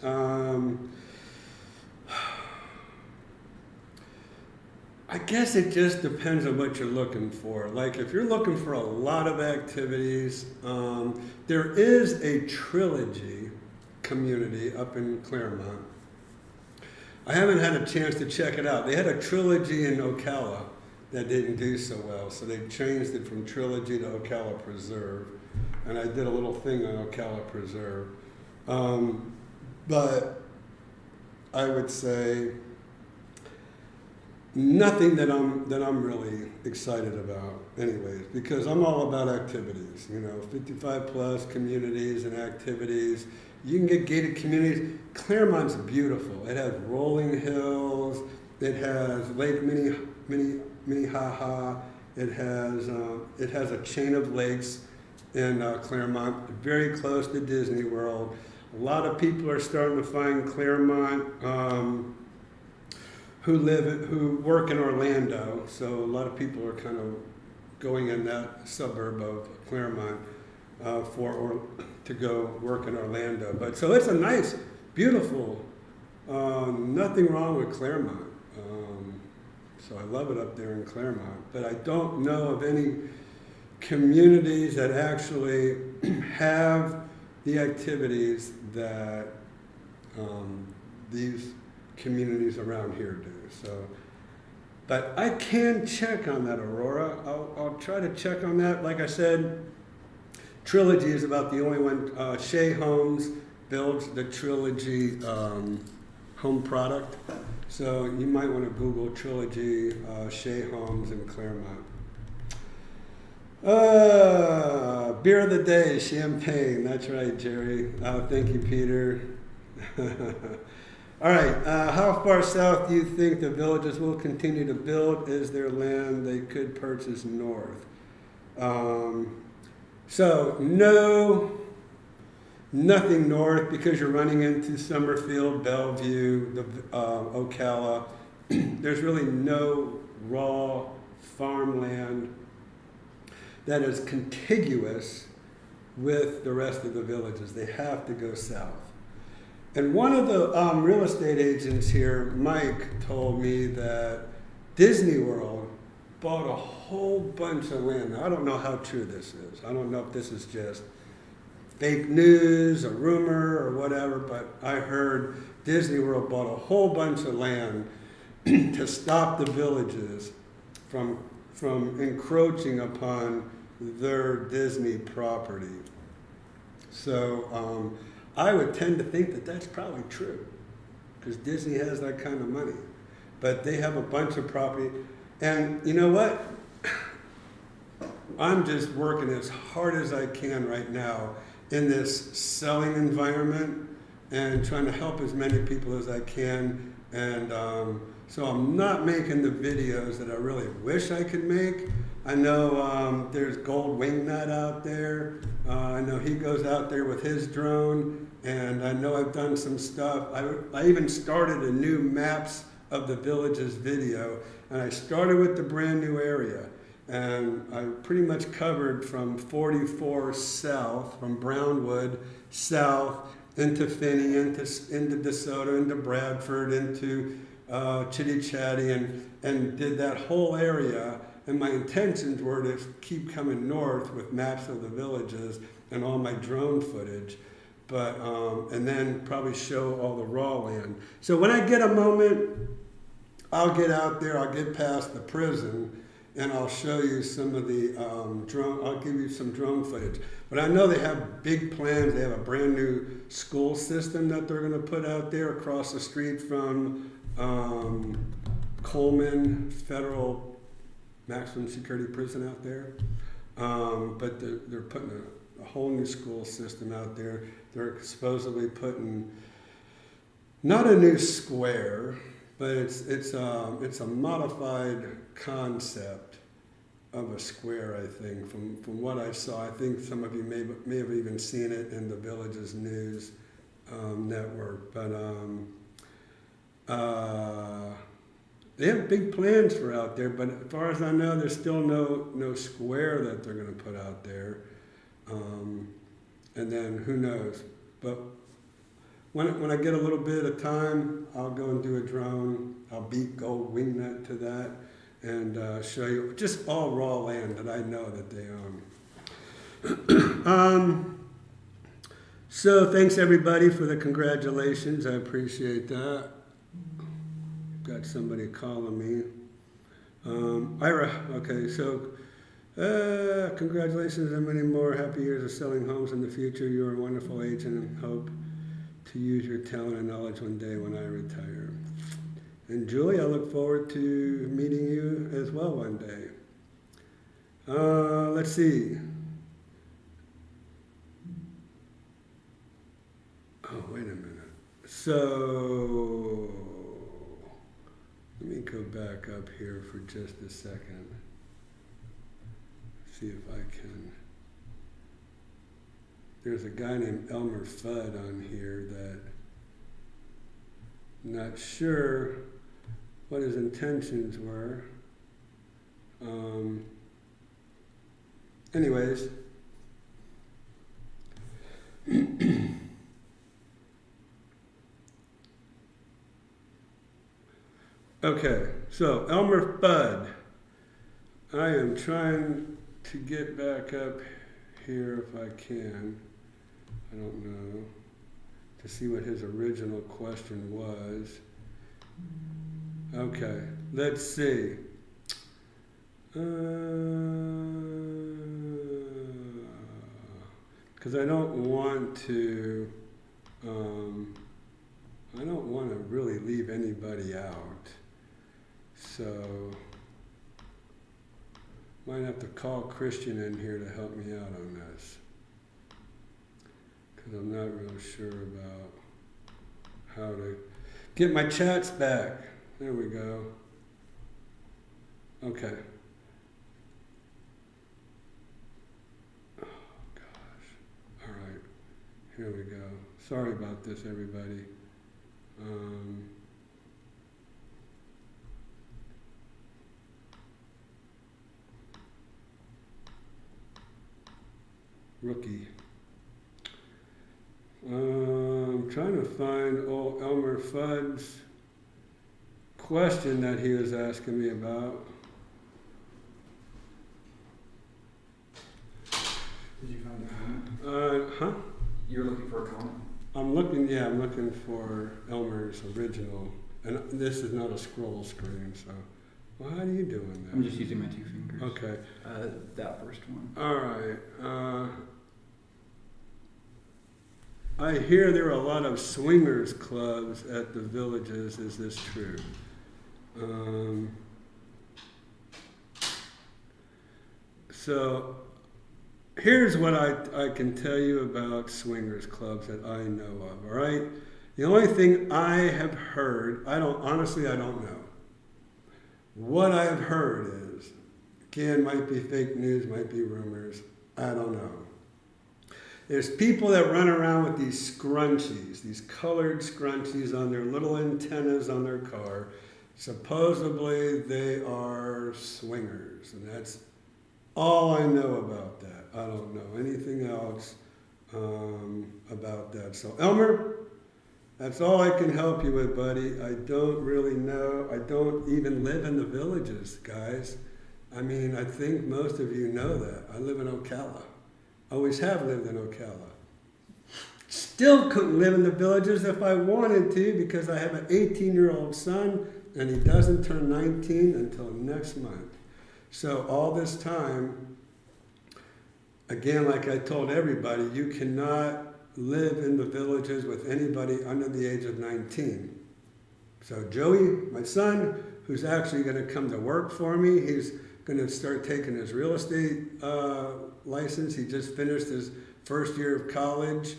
Speaker 2: I guess it just depends on what you're looking for. Like if you're looking for a lot of activities, there is a trilogy community up in Clermont. I haven't had a chance to check it out. They had a trilogy in Ocala that didn't do so well, so they changed it from trilogy to Ocala Preserve, and I did a little thing on Ocala Preserve. But I would say nothing that I'm really excited about anyways, because I'm all about activities, 55 plus communities and activities. You can get gated communities. Clermont's beautiful. It has rolling hills. It has Lake Minnehaha. It has a chain of lakes in Clermont, very close to Disney World. A lot of people are starting to find Clermont who work in Orlando. So a lot of people are kind of going in that suburb of Clermont to go work in Orlando. But so it's a nice, beautiful, nothing wrong with Clermont. So I love it up there in Clermont. But I don't know of any communities that actually have the activities that these communities around here do. So, but I can check on that, Aurora. I'll try to check on that. Like I said, Trilogy is about the only one. Shea Homes builds the Trilogy home product. So you might want to Google Trilogy Shea Homes in Clermont. Beer of the day, champagne. That's right, Jerry. Thank you, Peter. All right. How far south do you think the villages will continue to build? Is there land they could purchase north? So no, nothing north, because you're running into Summerfield, Bellevue, Ocala. There's really no raw farmland that is contiguous with the rest of the villages. They have to go south. And one of the real estate agents here, Mike, told me that Disney World bought a whole bunch of land. Now, I don't know how true this is. I don't know if this is just fake news, a rumor, or whatever, but I heard Disney World bought a whole bunch of land to stop the villages from encroaching upon their Disney property. So I would tend to think that that's probably true, because Disney has that kind of money. But they have a bunch of property. And you know what? I'm just working as hard as I can right now in this selling environment and trying to help as many people as I can And so I'm not making the videos that I really wish I could make. I know there's Gold Wingnut out there. I know he goes out there with his drone, and I know I've done some stuff. I even started a new Maps of the Villages video, and I started with the brand new area. And I pretty much covered from 44 south, from Brownwood south, into Finney, into DeSoto, into Bradford, into Chitty Chatty, and did that whole area. And my intentions were to keep coming north with Maps of the Villages and all my drone footage, but and then probably show all the raw land. So when I get a moment, I'll get out there, I'll get past the prison, and I'll show you some of the drone, I'll give you some drone footage. But I know they have big plans. They have a brand new school system that they're gonna put out there across the street from Coleman Federal Maximum Security Prison out there. But they're putting a whole new school system out there. They're supposedly putting, not a new square, but it's a modified concept of a square, I think, from what I saw. I think some of you may have even seen it in the Villages News network. But they have big plans for out there, but as far as I know, there's still no square that they're going to put out there. And then who knows? But when I get a little bit of time, I'll go and do a drone. I'll beat Gold Wingnut to that and show you just all raw land that I know that they own. So thanks everybody for the congratulations. I appreciate that. Got somebody calling me. Ira, okay, so congratulations on many more happy years of selling homes in the future. You're a wonderful agent and hope to use your talent and knowledge one day when I retire. And Julie, I look forward to meeting you as well one day. Let's see. Oh, wait a minute. So, let me go back up here for just a second. See if I can. There's a guy named Elmer Fudd on here that I'm not sure what his intentions were. Anyways. Okay, so Elmer Fudd. I am trying to get back up here if I can. I don't know. To see what his original question was. Okay, let's see. Because I don't want to really leave anybody out. So might have to call Christian in here to help me out on this. Because I'm not real sure about how to get my chats back. There we go. Okay. Oh, gosh. All right. Here we go. Sorry about this, everybody. Rookie. I'm trying to find old Elmer Fudd's question that he was asking me about.
Speaker 3: Did you find a comment?
Speaker 2: Huh?
Speaker 3: You were looking for a comment?
Speaker 2: I'm looking for Elmer's original. And this is not a scroll screen, so well, how are you doing that?
Speaker 3: I'm just using my two fingers.
Speaker 2: Okay.
Speaker 3: That first one.
Speaker 2: All right. I hear there are a lot of swingers clubs at the Villages. Is this true? So here's what I can tell you about swingers clubs that I know of, all right? The only thing I have heard, honestly, I don't know. What I've heard is, again, might be fake news, might be rumors, I don't know. There's people that run around with these scrunchies, these colored scrunchies on their little antennas on their car. Supposedly they are swingers, and that's all I know about that. I don't know anything else about that. So Elmer, that's all I can help you with, buddy. I don't really know. I don't even live in the villages, guys. I mean, I think most of you know that. I live in Ocala. Always have lived in Ocala. Still couldn't live in the villages if I wanted to because I have an 18-year-old son and he doesn't turn 19 until next month. So all this time, again, like I told everybody, you cannot live in the villages with anybody under the age of 19. So Joey, my son, who's actually going to come to work for me, he's going to start taking his real estate license. He just finished his first year of college,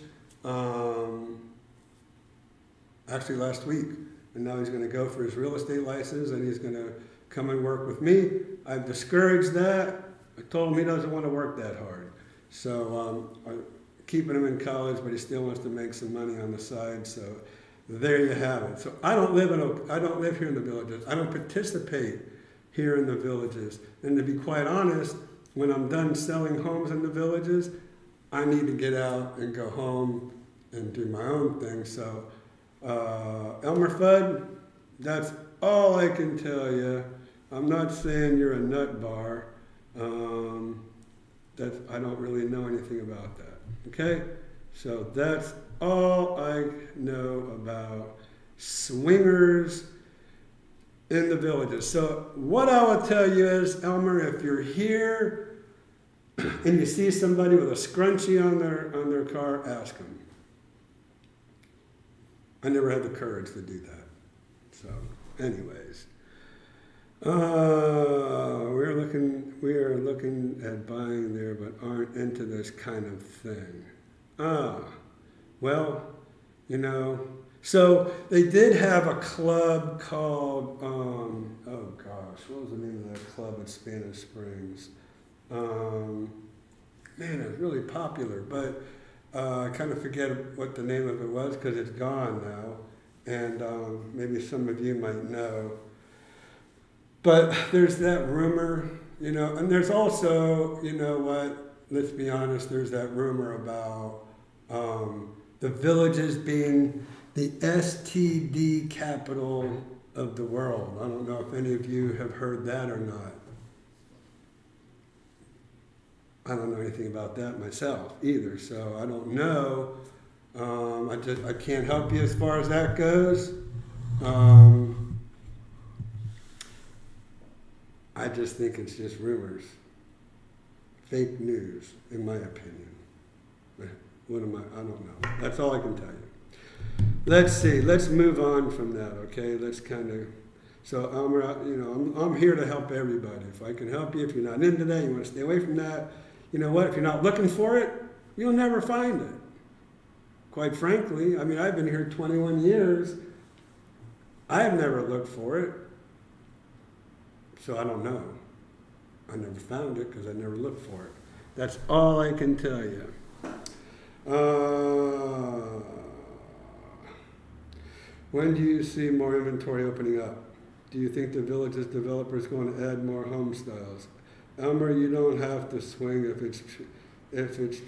Speaker 2: actually last week. And now he's going to go for his real estate license and he's going to come and work with me. I've discouraged that. I told him he doesn't want to work that hard. So I'm keeping him in college, but he still wants to make some money on the side. So there you have it. So I don't live here in the villages. I don't participate here in the villages. And to be quite honest, when I'm done selling homes in the villages, I need to get out and go home and do my own thing. So Elmer Fudd, that's all I can tell you. I'm not saying you're a nut bar. I don't really know anything about that. Okay? So that's all I know about swingers in the villages. So what I will tell you is, Elmer, if you're here and you see somebody with a scrunchie on their car, ask them. I never had the courage to do that. So, anyways, we are looking at buying there, but aren't into this kind of thing. Well, you know. So they did have a club called, oh gosh, what was the name of that club at Spanish Springs? Man, it was really popular, but I kind of forget what the name of it was because it's gone now, and maybe some of you might know. But there's that rumor, you know, and there's also, you know what, let's be honest, there's that rumor about the villages being the STD capital of the world. I don't know if any of you have heard that or not. I don't know anything about that myself either, so I don't know. I can't help you as far as that goes. I just think it's just rumors. Fake news, in my opinion. What am I don't know. That's all I can tell you. Let's see, let's move on from that, okay? Let's kind of, so Elmer, you know, I'm here to help everybody. If I can help you, if you're not into that, you want to stay away from that, you know what, if you're not looking for it, you'll never find it. Quite frankly, I mean, I've been here 21 years. I've never looked for it. So I don't know. I never found it because I never looked for it. That's all I can tell you. When do you see more inventory opening up? Do you think the village's developer is going to add more home styles? Elmer, you don't have to swing if it's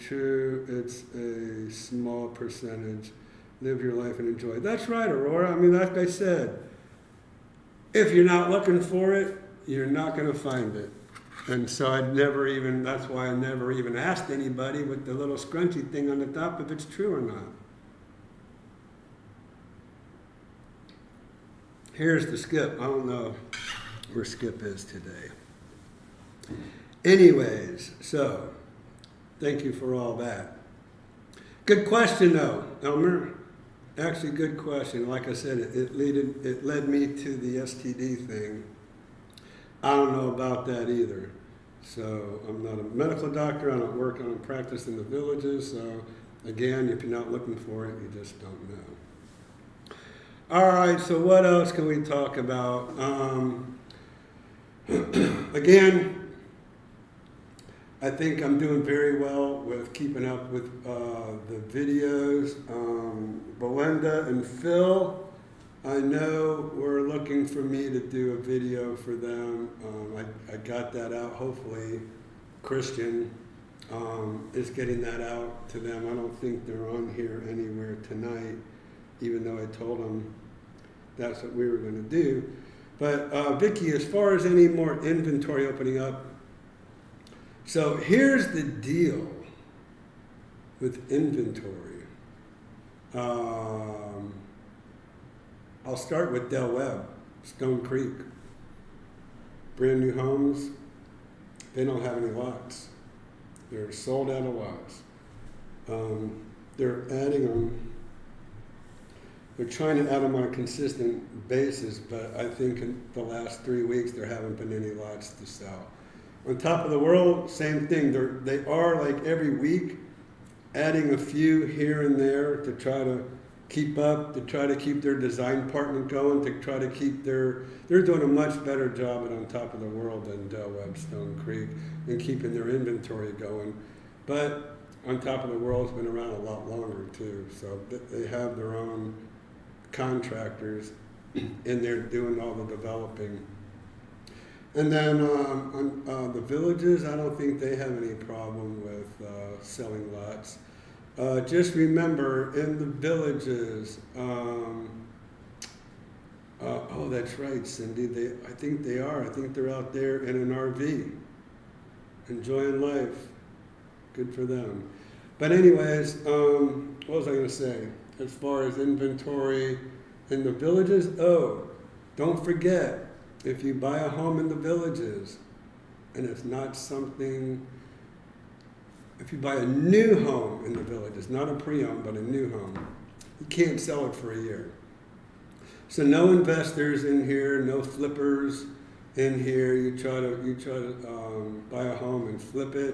Speaker 2: true. It's a small percentage. Live your life and enjoy. That's right, Aurora. I mean, like I said, if you're not looking for it, you're not going to find it. And so that's why I never even asked anybody with the little scrunchy thing on the top if it's true or not. Here's the Skip. I don't know where Skip is today. Anyways, so thank you for all that. Good question though, Elmer. Actually, good question. Like I said, it led me to the STD thing. I don't know about that either. So I'm not a medical doctor. I don't practice in the villages. So again, if you're not looking for it, you just don't know. All right, so what else can we talk about? Again, I think I'm doing very well with keeping up with the videos. Belinda and Phil, I know were looking for me to do a video for them. I got that out. Hopefully, Christian is getting that out to them. I don't think they're on here anywhere tonight, even though I told them that's what we were going to do. But Vicki, as far as any more inventory opening up, so here's the deal with inventory. I'll start with Del Webb, Stone Creek. Brand new homes, they don't have any lots. They're sold out of lots. They're adding them. They're trying to add them on a consistent basis, but I think in the last 3 weeks there haven't been any lots to sell. On top of the world, same thing. They are like every week adding a few here and there to try to keep up, to try to keep their design department going, to try to keep they're doing a much better job at On Top of the World than Del Webb, Stone Creek, in keeping their inventory going. But On Top of the World's been around a lot longer too, so they have their own contractors and they're doing all the developing. And then on the villages, I don't think they have any problem with selling lots. Just remember, in the villages, oh, that's right, Cindy. I think they are. I think they're out there in an RV, enjoying life. Good for them. But anyways, what was I going to say? As far as inventory in the villages, oh, don't forget, if you buy a home in the villages, and it's not something, if you buy a new home in the villages, not a pre-owned, but a new home, you can't sell it for a year. So no investors in here, no flippers in here. You try to buy a home and flip it,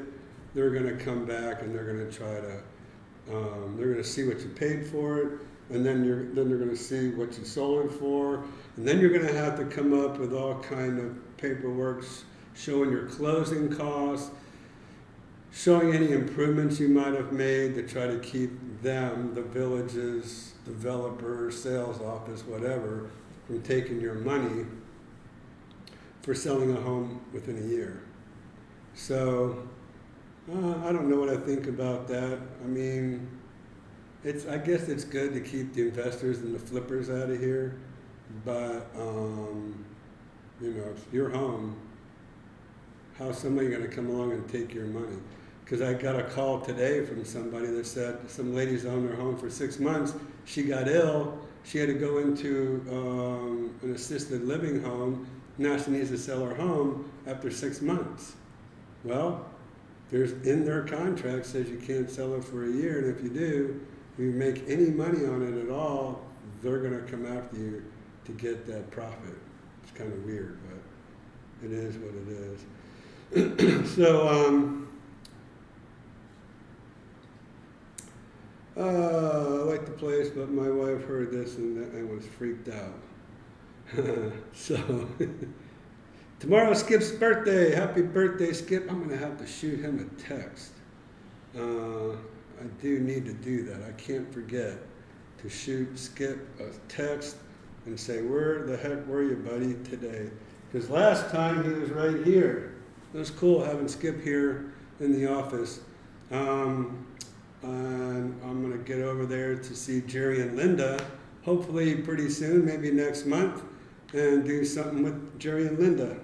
Speaker 2: they're going to come back and they're going to try to, they're going to see what you paid for it, and then they're going to see what you sold it for, and then you're going to have to come up with all kind of paperwork showing your closing costs, showing any improvements you might have made to try to keep them, the villages, developer, sales office, whatever, from taking your money for selling a home within a year. So I don't know what I think about that. I mean, I guess it's good to keep the investors and the flippers out of here, but it's your home. How's somebody going to come along and take your money? Because I got a call today from somebody that said some lady's owned her home for 6 months. She got ill. She had to go into an assisted living home. Now she needs to sell her home after 6 months. Well, there's in their contract says you can't sell it for a year, and if you do, if you make any money on it at all, they're going to come after you to get that profit. It's kind of weird, but it is what it is. So, I like the place, but my wife heard this and was freaked out. So, tomorrow's Skip's birthday. Happy birthday, Skip. I'm going to have to shoot him a text. I do need to do that. I can't forget to shoot Skip a text and say, where the heck were you, buddy, today? Because last time he was right here. It was cool having Skip here in the office. And I'm going to get over there to see Jerry and Linda, hopefully pretty soon, maybe next month, and do something with Jerry and Linda.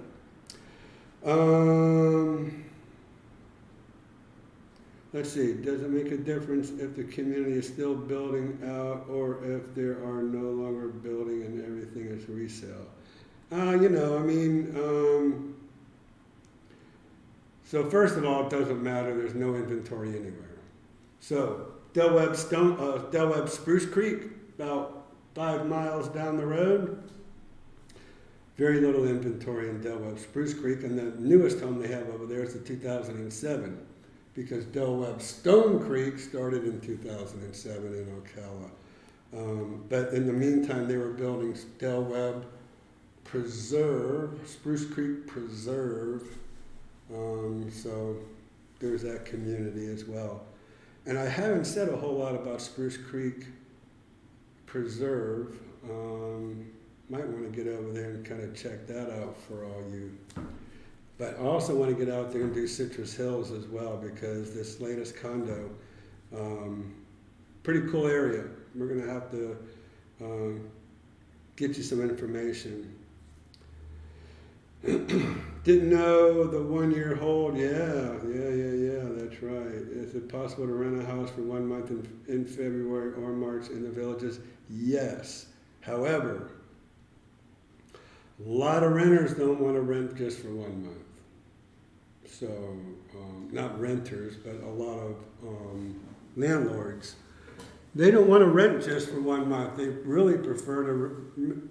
Speaker 2: Let's see, does it make a difference if the community is still building out or if they are no longer building and everything is resale? So first of all, it doesn't matter. There's no inventory anywhere. So Del Webb Spruce Creek, about 5 miles down the road. Very little inventory in Del Webb Spruce Creek, and the newest home they have over there is the 2007, because Del Webb Stone Creek started in 2007 in But in the meantime, they were building Del Webb Preserve, Spruce Creek Preserve. So there's that community as well. And I haven't said a whole lot about Spruce Creek Preserve. Might want to get over there and kind of check that out for all you. But I also want to get out there and do Citrus Hills as well, because this latest condo, pretty cool area. We're going to have to get you some information. Didn't know the 1 year hold. Yeah, that's right. Is it possible to rent a house for 1 month in February or March in the villages? Yes. However, a lot of renters don't want to rent just for 1 month. So, not renters, but a lot of landlords. They don't want to rent just for 1 month. They really prefer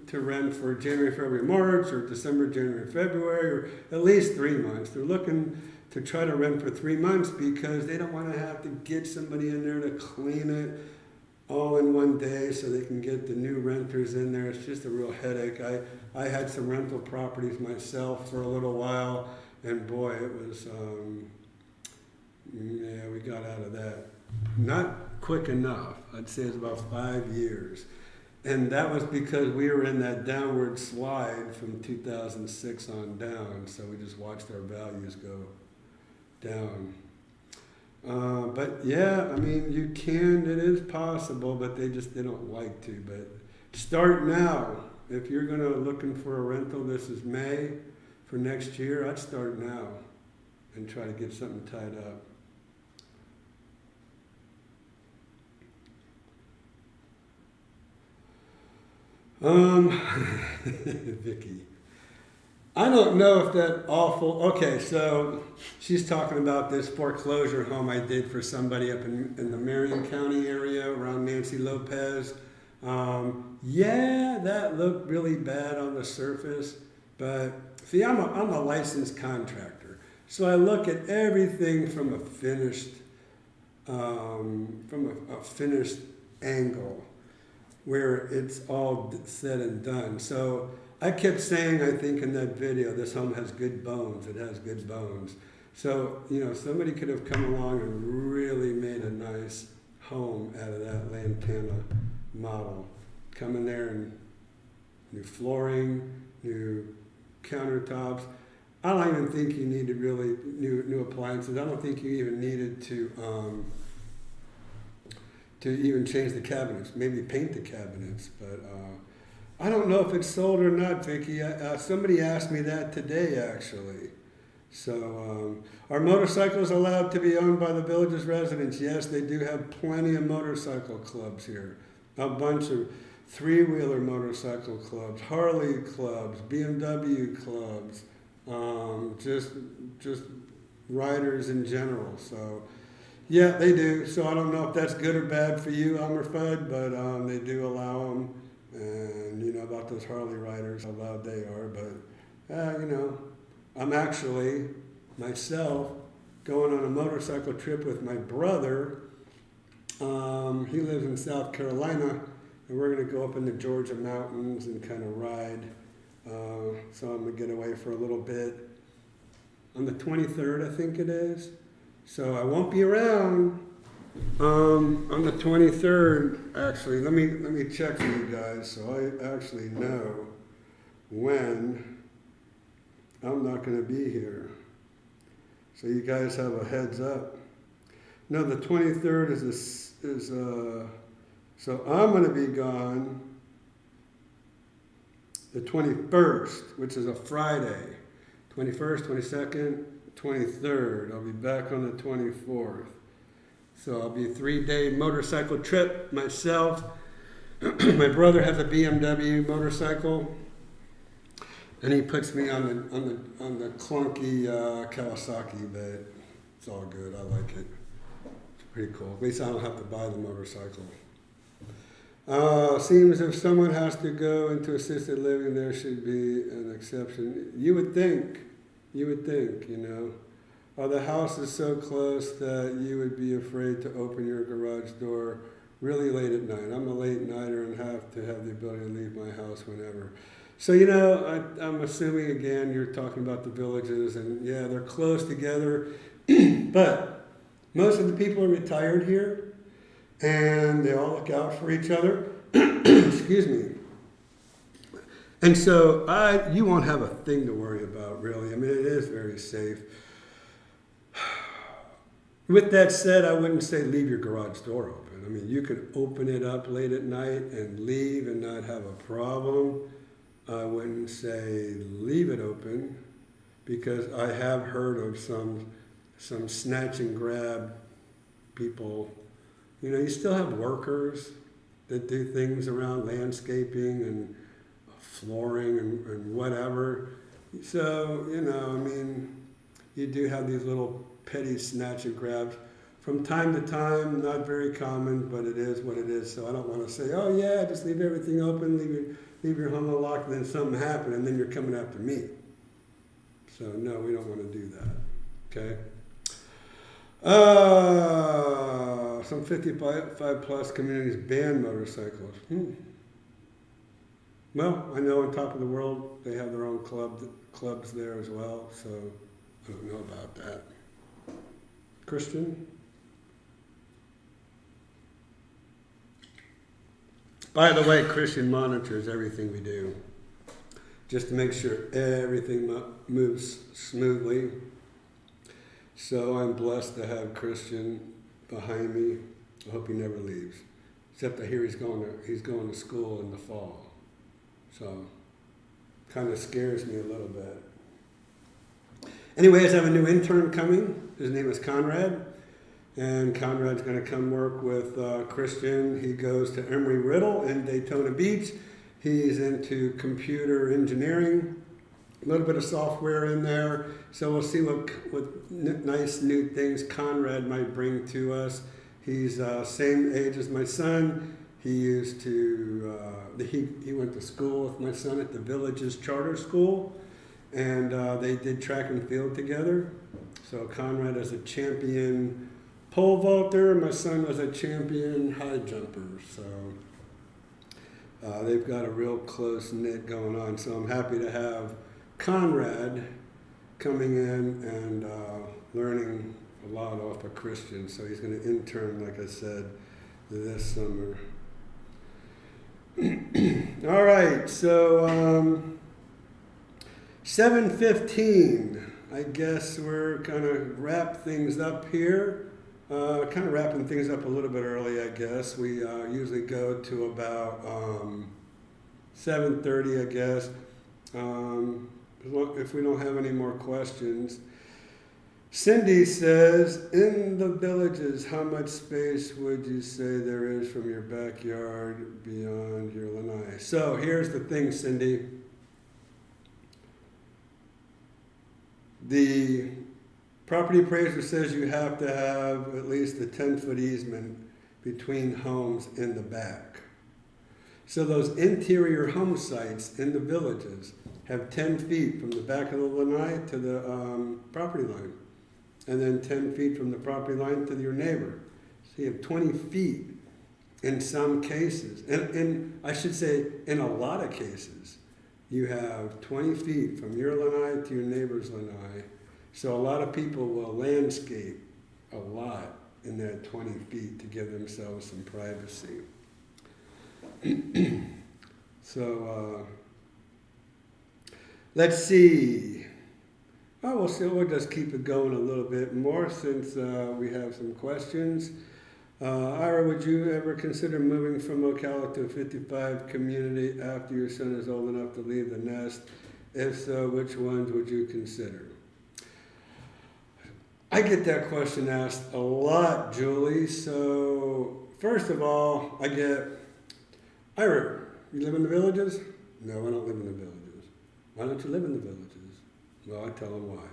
Speaker 2: to rent for January, February, March, or December, January, February, or at least 3 months. They're looking to try to rent for 3 months because they don't want to have to get somebody in there to clean it all in one day so they can get the new renters in there. It's just a real headache. I had some rental properties myself for a little while, and boy, it was, we got out of that. Not quick enough. I'd say it's about 5 years. And that was because we were in that downward slide from 2006 on down, so we just watched our values go down. But yeah, I mean, you can, it is possible, but they don't like to. But start now. If you're looking for a rental, this is May for next year, I'd start now and try to get something tied up. Vicky. I don't know if that awful, okay, so she's talking about this foreclosure home I did for somebody up in the Marion County area around Nancy Lopez. Yeah, that looked really bad on the surface, but see, I'm a licensed contractor. So I look at everything from a finished angle, where it's all said and done. So I kept saying, I think in that video, this home has good bones. It has good bones. So, somebody could have come along and really made a nice home out of that Lantana model. Come in there and new flooring, new countertops. I don't even think you needed really new appliances. I don't think you even needed to even change the cabinets, maybe paint the cabinets, but I don't know if it's sold or not, Vicky. Somebody asked me that today, actually. So, are motorcycles allowed to be owned by the village's residents? Yes, they do have plenty of motorcycle clubs here. A bunch of three-wheeler motorcycle clubs, Harley clubs, BMW clubs, just riders in general. So, yeah, they do. So I don't know if that's good or bad for you, Elmer Fudd, but they do allow them. And about those Harley riders, how loud they are. But, I'm actually, myself, going on a motorcycle trip with my brother. He lives in South Carolina, and we're going to go up in the Georgia mountains and kind of ride. So I'm going to get away for a little bit. On the 23rd, I think it is. So I won't be around on the 23rd. Actually, let me check for you guys so I actually know when I'm not going to be here. So you guys have a heads up. No, the 23rd so I'm going to be gone the 21st, which is a Friday. 21st, 22nd, 23rd. I'll be back on the 24th. So I'll be a 3-day motorcycle trip myself. My brother has a BMW motorcycle, and he puts me on the clunky Kawasaki, but it's all good. I like it. It's pretty cool. At least I don't have to buy the motorcycle. Seems if someone has to go into assisted living, there should be an exception. You would think, the house is so close that you would be afraid to open your garage door really late at night. I'm a late nighter and have to have the ability to leave my house whenever. So, you know, I'm assuming, again, you're talking about the villages, and yeah, they're close together, but most of the people are retired here, and they all look out for each other. Excuse me. And so you won't have a thing to worry about, really. I mean, it is very safe. With that said, I wouldn't say leave your garage door open. I mean, you could open it up late at night and leave and not have a problem. I wouldn't say leave it open, because I have heard of some snatch and grab people. You know, you still have workers that do things around landscaping and flooring and whatever. So, you know, I mean, you do have these little petty snatch and grabs from time to time. Not very common, but it is what it is. So I don't want to say, oh yeah, just leave everything open, leave your home unlocked, and then something happened, and then you're coming after me. So no, we don't want to do that. Okay. Some 55 plus communities ban motorcycles. Well, I know on top of the world they have their own clubs there as well, so I don't know about that. Christian? By the way, Christian monitors everything we do, just to make sure everything moves smoothly. So I'm blessed to have Christian behind me. I hope he never leaves, except I hear he's going to school in the fall. So kind of scares me a little bit. Anyways, I have a new intern coming. His name is Conrad. And Conrad's going to come work with Christian. He goes to Embry-Riddle in Daytona Beach. He's into computer engineering, a little bit of software in there. So we'll see what nice new things Conrad might bring to us. He's same age as my son. He used to, he went to school with my son at the Villages Charter School, and they did track and field together. So Conrad is a champion pole vaulter. My son was a champion high jumper. So they've got a real close knit going on. So I'm happy to have Conrad coming in and learning a lot off of Christian. So he's going to intern, like I said, this summer. All right, so 7:15. I guess we're gonna wrap things up here. Kind of wrapping things up a little bit early, I guess. We usually go to about 7:30, I guess. If we don't have any more questions. Cindy says, in the villages, how much space would you say there is from your backyard beyond your lanai? So here's the thing, Cindy. The property appraiser says you have to have at least a 10-foot easement between homes in the back. So those interior home sites in the villages have 10 feet from the back of the lanai to the property line. And then 10 feet from the property line to your neighbor. So you have 20 feet in some cases. And I should say, in a lot of cases, you have 20 feet from your lanai to your neighbor's lanai. So a lot of people will landscape a lot in that 20 feet to give themselves some privacy. So let's see. Oh, we'll just keep it going a little bit more since we have some questions. Ira, would you ever consider moving from Ocala to a 55 community after your son is old enough to leave the nest? If so, which ones would you consider? I get that question asked a lot, Julie. So first of all, I get, Ira, you live in the villages? No, I don't live in the villages. Why don't you live in the villages? Well, I tell them why.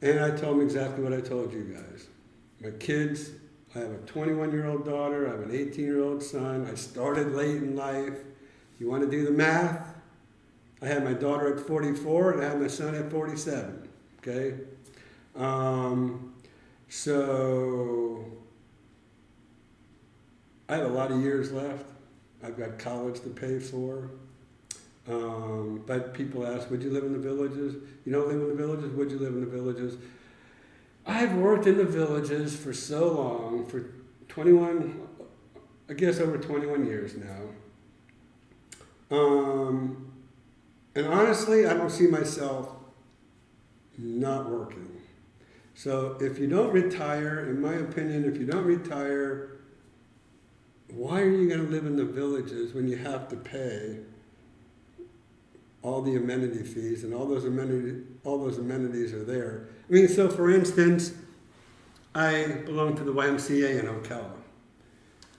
Speaker 2: And I tell them exactly what I told you guys. My kids, I have a 21-year-old daughter, I have an 18-year-old son. I started late in life. You want to do the math? I had my daughter at 44 and I had my son at 47, okay? So I have a lot of years left. I've got college to pay for. But people ask, would you live in the villages? You don't live in the villages? Would you live in the villages? I've worked in the villages for so long, for 21, I guess over 21 years now. And honestly, I don't see myself not working. So if you don't retire, in my opinion, if you don't retire, why are you going to live in the villages when you have to pay all the amenity fees and all those amenities are there? I mean, so for instance, I belong to the YMCA in Ocala,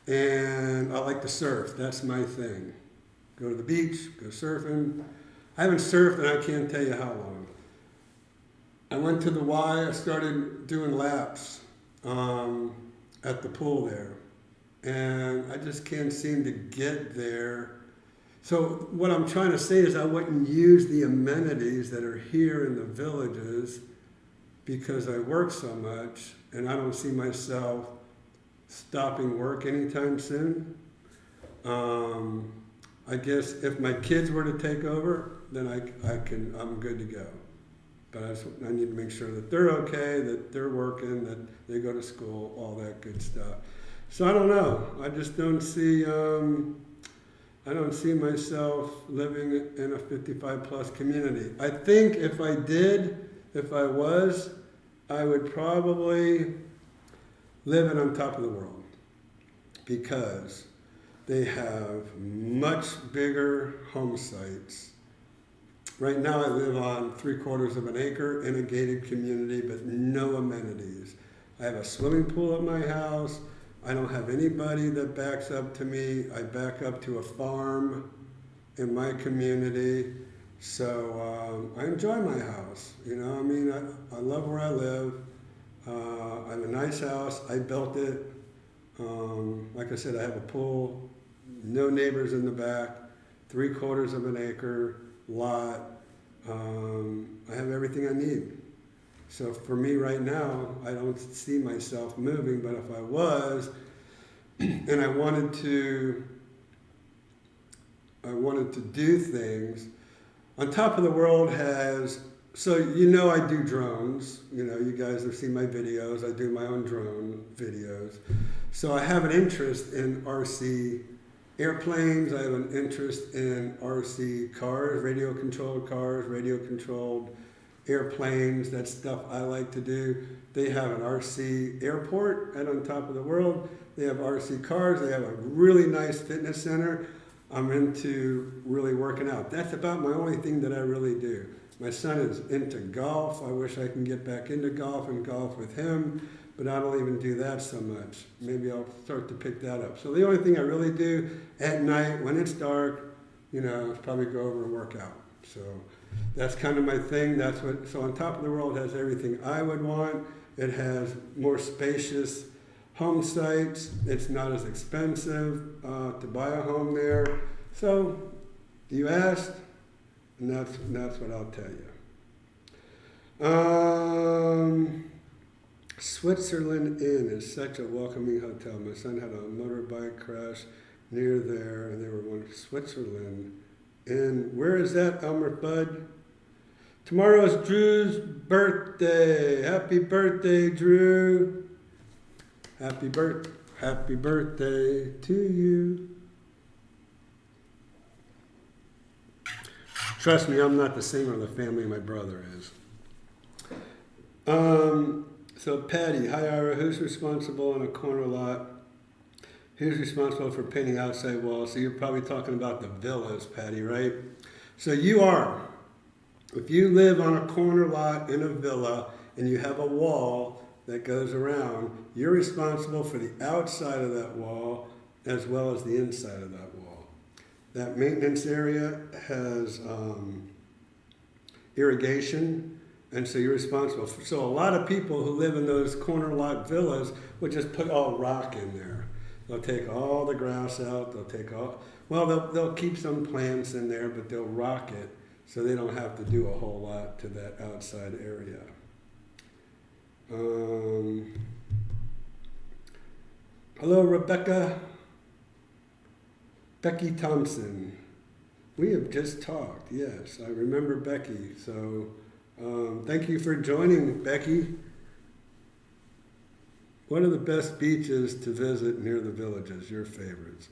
Speaker 2: and I like to surf. That's my thing. Go to the beach, go surfing. I haven't surfed and I can't tell you how long. I went to the Y, I started doing laps at the pool there, and I just can't seem to get there. So what I'm trying to say is I wouldn't use the amenities that are here in the villages because I work so much, and I don't see myself stopping work anytime soon. I guess if my kids were to take over, then I'm good to go. But I need to make sure that they're okay, that they're working, that they go to school, all that good stuff. So I don't know. I just don't see. I don't see myself living in a 55 plus community. I think if I was, I would probably live in on top of the world because they have much bigger home sites. Right now I live on 3/4 of an acre in a gated community, but no amenities. I have a swimming pool at my house. I don't have anybody that backs up to me. I back up to a farm in my community. So I enjoy my house. You know, I mean, I love where I live. I have a nice house. I built it. Like I said, I have a pool, no neighbors in the back, 3/4 of an acre lot. I have everything I need. So for me right now, I don't see myself moving, but if I was, and I wanted to do things, On Top of the World has, so you know I do drones, you know, you guys have seen my videos, I do my own drone videos. So I have an interest in RC airplanes, I have an interest in RC cars, radio controlled airplanes, that's stuff I like to do. They have an RC airport at On Top of the World, they have RC cars, they have a really nice fitness center. I'm into really working out. That's about my only thing that I really do. My son is into golf. I wish I can get back into golf and golf with him, but I don't even do that so much. Maybe I'll start to pick that up. So the only thing I really do at night when it's dark, you know, is probably go over and work out. So that's kind of my thing. So On Top of the World has everything I would want. It has more spacious home sites. It's not as expensive to buy a home there. So you asked, and that's what I'll tell you. Switzerland Inn is such a welcoming hotel. My son had a motorbike crash near there, and they were going to Switzerland. And where is that, Elmer Bud? Tomorrow is Drew's birthday. Happy birthday, Drew. Happy birthday to you. Trust me, I'm not the singer of the family my brother is. So Patty, hi Ira, who's responsible in a corner lot? Who's responsible for painting outside walls? So you're probably talking about the villas, Patty, right? So you are. If you live on a corner lot in a villa and you have a wall that goes around, you're responsible for the outside of that wall as well as the inside of that wall. That maintenance area has irrigation, and so you're responsible. So a lot of people who live in those corner lot villas would just put all rock in there. They'll take all the grass out, they'll keep some plants in there, but they'll rock it so they don't have to do a whole lot to that outside area. Hello, Rebecca. Becky Thompson. We have just talked. Yes, I remember Becky. So thank you for joining, Becky. What are the best beaches to visit near the villages? Your favorites?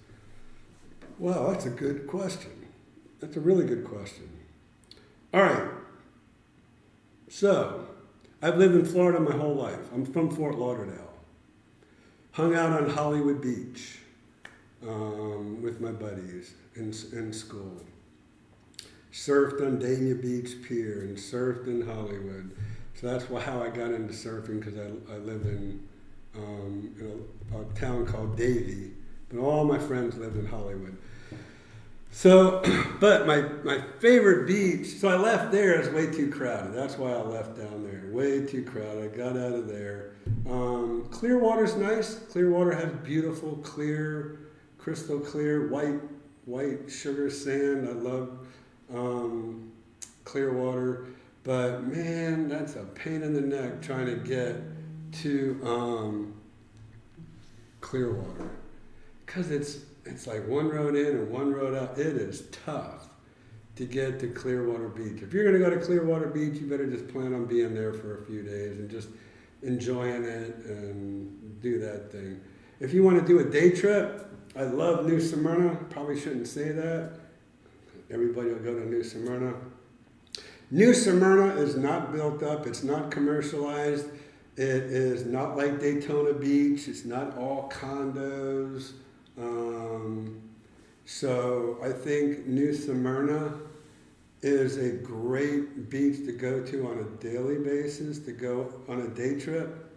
Speaker 2: Well, that's a good question. That's a really good question. All right. So, I've lived in Florida my whole life. I'm from Fort Lauderdale. Hung out on Hollywood Beach with my buddies in school. Surfed on Dania Beach Pier and surfed in Hollywood. So that's how I got into surfing, because I lived in a town called Davie, but all my friends lived in Hollywood. So, but my favorite beach, so I left there, it was way too crowded. That's why I left down there, way too crowded. I got out of there. Clearwater's nice. Clearwater has beautiful, clear, crystal clear, white sugar sand. I love Clearwater, but man, that's a pain in the neck trying to get to Clearwater, because it's like one road in and one road out. It is tough to get to Clearwater Beach. If you're going to go to Clearwater Beach, you better just plan on being there for a few days and just enjoying it and do that thing. If you want to do a day trip, I love New Smyrna. Probably shouldn't say that. Everybody will go to New Smyrna. New Smyrna is not built up. It's not commercialized. It is not like Daytona Beach. It's not all condos. So I think New Smyrna is a great beach to go to on a daily basis, to go on a day trip.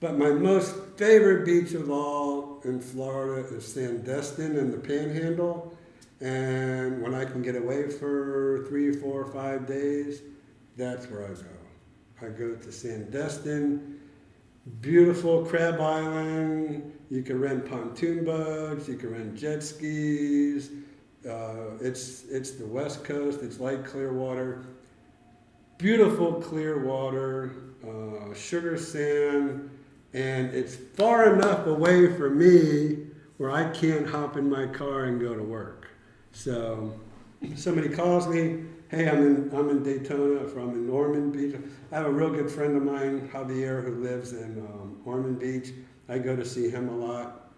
Speaker 2: But my most favorite beach of all in Florida is Sandestin and the Panhandle. And when I can get away for 3, 4, 5 days, that's where I go. I go to Sandestin, beautiful Crab Island. You can rent pontoon boats, you can rent jet skis. It's the West Coast, it's like Clearwater. Beautiful clear water, sugar sand, and it's far enough away from me where I can't hop in my car and go to work. So somebody calls me, hey, I'm in Daytona, I'm in Ormond Beach. I have a real good friend of mine, Javier, who lives in Ormond Beach. I go to see him a lot.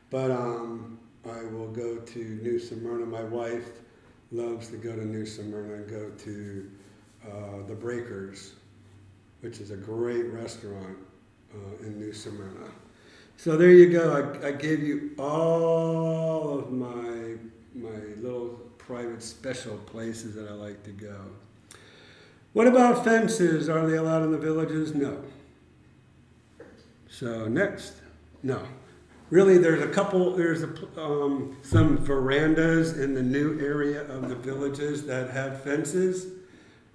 Speaker 2: But I will go to New Smyrna. My wife loves to go to New Smyrna and go to the Breakers, which is a great restaurant in New Smyrna. So there you go. I gave you all of my little private special places that I like to go. What about fences? Are they allowed in the villages? No. So next, no. Really, there's some verandas in the new area of the villages that have fences.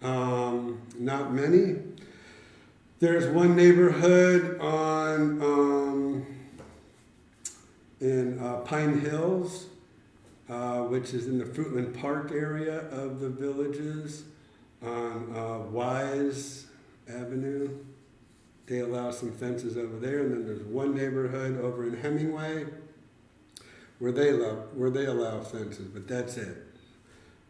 Speaker 2: Not many. There's one neighborhood in Pine Hills, which is in the Fruitland Park area of the villages, on Wise Avenue. They allow some fences over there, and then there's one neighborhood over in Hemingway where they allow fences, but that's it.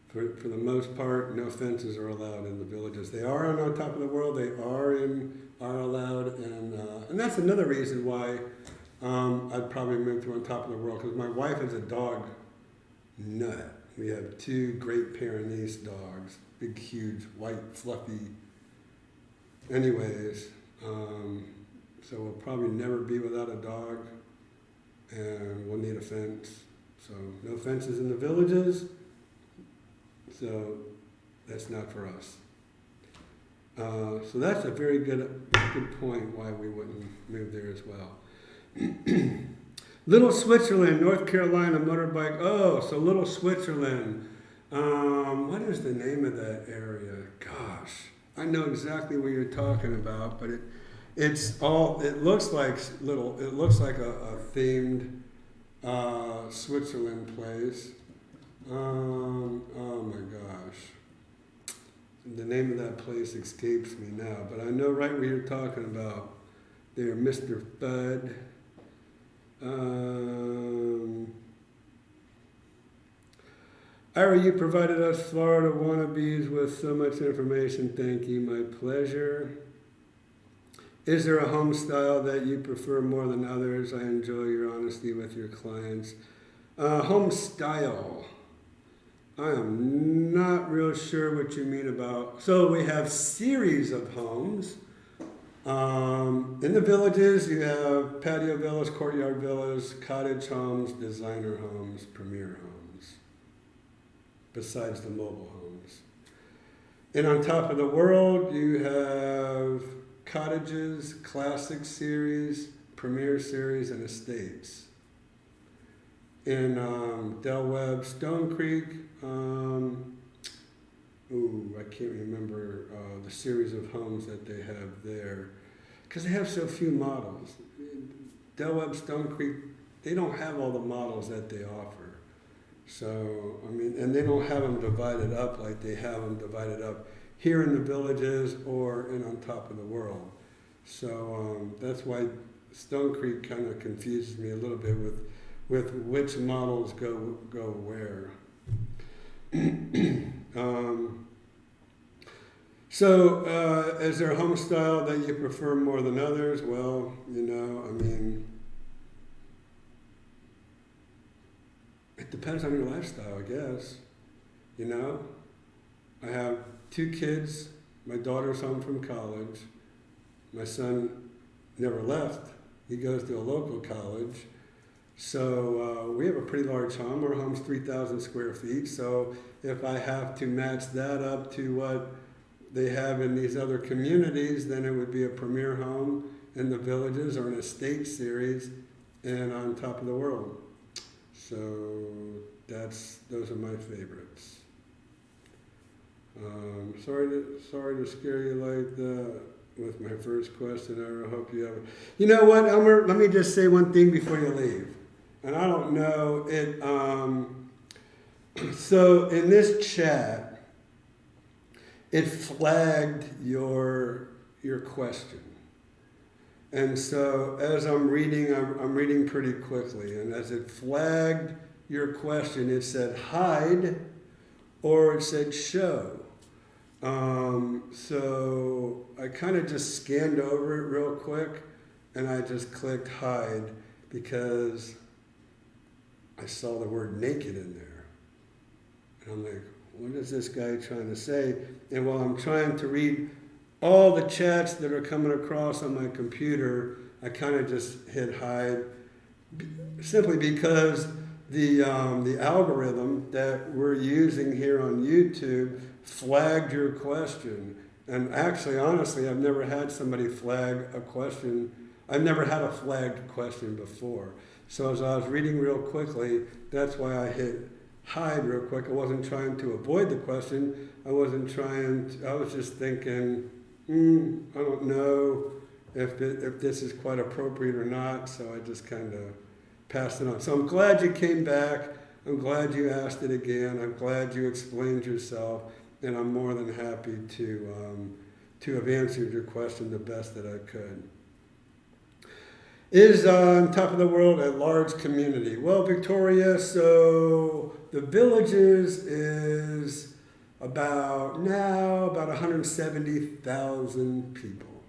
Speaker 2: For the most part, no fences are allowed in the villages. They are on top of the world. They are allowed, and that's another reason why I'd probably move to on top of the world, because my wife is a dog nut. We have 2 Great Pyrenees dogs, big, huge, white, fluffy. Anyways, so we'll probably never be without a dog, and we'll need a fence. So no fences in the villages. So that's not for us. So that's a very good point why we wouldn't move there as well. Little Switzerland, North Carolina motorbike. Oh, so Little Switzerland. What is the name of that area? Gosh, I know exactly what you're talking about, but it looks like a themed Switzerland place. Oh my gosh. The name of that place escapes me now, but I know right what you're talking about there, Mr. Fudd. Ira, you provided us Florida wannabes with so much information. Thank you. My pleasure. Is there a home style that you prefer more than others? I enjoy your honesty with your clients. Home style. I am not real sure what you mean about. So we have series of homes. In the villages, you have patio villas, courtyard villas, cottage homes, designer homes, premier homes, besides the mobile homes. And on top of the world, you have cottages, classic series, premier series, and estates. In Del Webb, Stone Creek, I can't remember the series of homes that they have there, because they have so few models. Del Webb, Stone Creek, they don't have all the models that they offer. So, I mean, and they don't have them divided up like they have them divided up here in the villages or in on top of the world. So that's why Stone Creek kind of confuses me a little bit with which models go where. Is there a home style that you prefer more than others? Well, you know, I mean, it depends on your lifestyle, I guess. You know, I have 2 kids. My daughter's home from college. My son never left. He goes to a local college. So we have a pretty large home. Our home's 3,000 square feet. So if I have to match that up to what they have in these other communities, then it would be a premier home in the villages or an estate series and on top of the world. So those are my favorites. Sorry to scare you like that with my first question. I hope you have it. You know what, Elmer? Let me just say one thing before you leave. And I don't know it. So in this chat, it flagged your question. And so as I'm reading, I'm reading pretty quickly. And as it flagged your question, it said hide or it said show. So I kind of just scanned over it real quick and I just clicked hide because I saw the word naked in there. And I'm like, what is this guy trying to say? And while I'm trying to read all the chats that are coming across on my computer, I kind of just hit hide simply because the algorithm that we're using here on YouTube flagged your question. And actually, honestly, I've never had somebody flag a question. I've never had a flagged question before. So as I was reading real quickly, that's why I hit hide real quick. I wasn't trying to avoid the question. I was just thinking, I don't know if this is quite appropriate or not. So I just kind of passed it on. So I'm glad you came back. I'm glad you asked it again. I'm glad you explained yourself. And I'm more than happy to have answered your question the best that I could. Is on top of the world a large community? Well, Victoria, so the villages is about 170,000 people.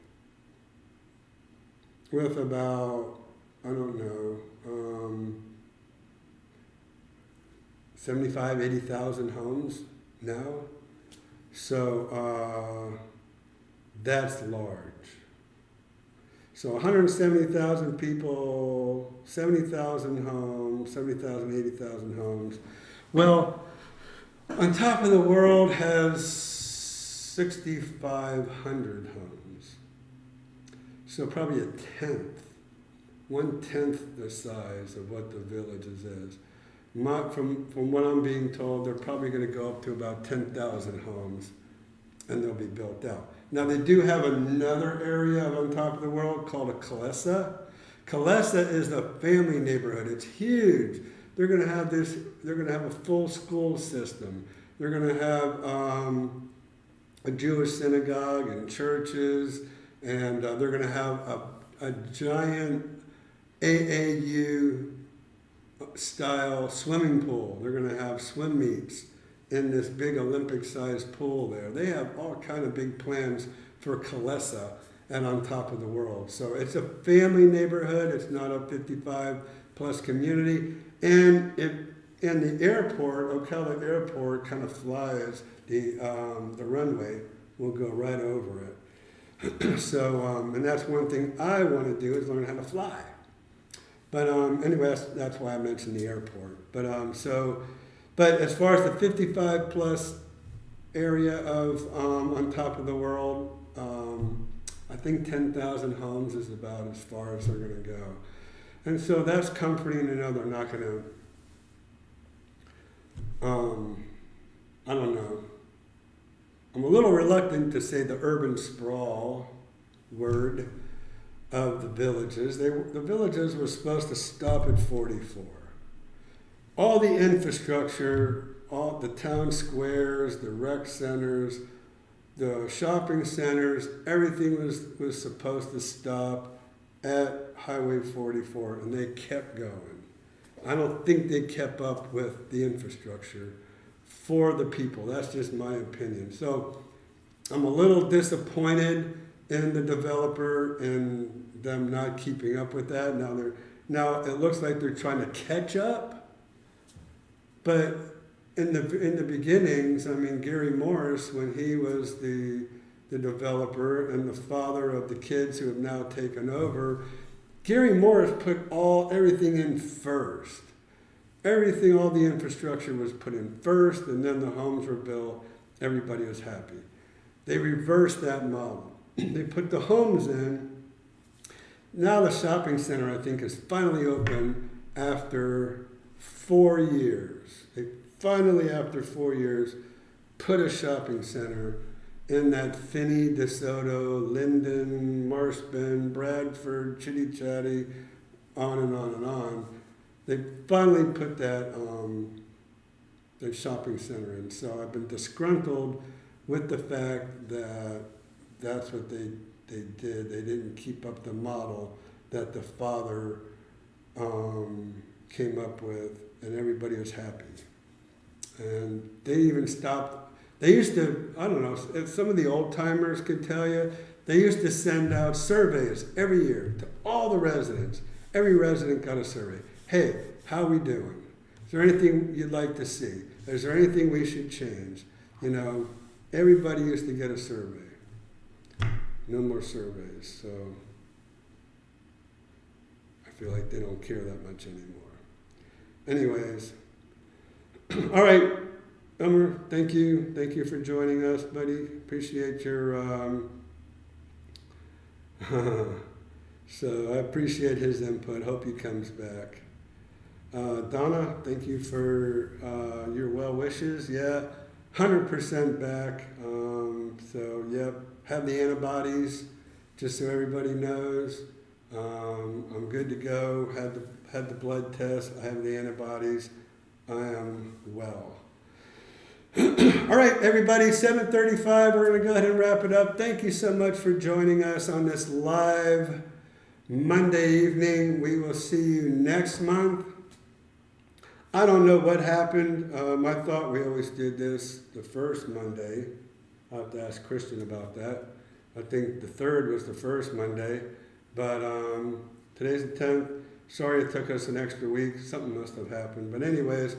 Speaker 2: With about, 75, 80,000 homes now. So that's large. So 170,000 people, 70,000 homes, 70,000, 80,000 homes. Well, on top of the world has 6,500 homes. So probably one-tenth the size of what the villages is. From what I'm being told, they're probably going to go up to about 10,000 homes, and they'll be built out. Now, they do have another area on top of the world called a Kalesa. Kalesa is the family neighborhood. It's huge. They're going to have a full school system. They're going to have a Jewish synagogue and churches, and they're going to have a giant AAU style swimming pool. They're going to have swim meets. in this big Olympic-sized pool there. They have all kind of big plans for Kalesa and on top of the world. So it's a family neighborhood. It's not a 55-plus community. And in the airport, Ocala Airport kind of flies, the runway will go right over it. So, and that's one thing I want to do is learn how to fly. But anyway, that's why I mentioned the airport. But but as far as the 55 plus area of on top of the world, I think 10,000 homes is about as far as they're going to go. And so that's comforting to know they're not going to, I don't know. I'm a little reluctant to say the urban sprawl word of the villages. The villages were supposed to stop at 44. All the infrastructure, all the town squares, the rec centers, the shopping centers, everything was supposed to stop at Highway 44, and they kept going. I don't think they kept up with the infrastructure for the people. That's just my opinion. So I'm a little disappointed in the developer and them not keeping up with that. Now it looks like they're trying to catch up, but in the beginnings, I mean, Gary Morris, when he was the developer and the father of the kids who have now taken over, Gary Morris put everything in first. Everything, all the infrastructure was put in first, and then the homes were built. Everybody was happy. They reversed that model. They put the homes in. Now the shopping center, I think, is finally open after 4 years. They finally, after 4 years, put a shopping center in that Finney, DeSoto, Linden, Marsh Bend, Bradford, Chitty Chatty, on and on and on. They finally put that shopping center in. So I've been disgruntled with the fact that that's what they did. They didn't keep up the model that the father came up with, and everybody was happy. And they even stopped. They used to, I don't know, if some of the old timers could tell you, they used to send out surveys every year to all the residents. Every resident got a survey. Hey, how we doing? Is there anything you'd like to see? Is there anything we should change? You know, everybody used to get a survey. No more surveys, so I feel like they don't care that much anymore. Anyways, all right, Elmer, thank you. Thank you for joining us, buddy. Appreciate your, so I appreciate his input. Hope he comes back. Donna, thank you for your well wishes. Yeah, 100% back. So, yep, have the antibodies, just so everybody knows. I'm good to go. Had the blood test. I have the antibodies. I am well. All right, everybody, 7:35. We're going to go ahead and wrap it up. Thank you so much for joining us on this live Monday evening. We will see you next month. I don't know what happened. I thought we always did this the first Monday. I'll have to ask Christian about that. I think the 3rd was the first Monday, but today's the 10th. Sorry it took us an extra week. Something must have happened. But anyways,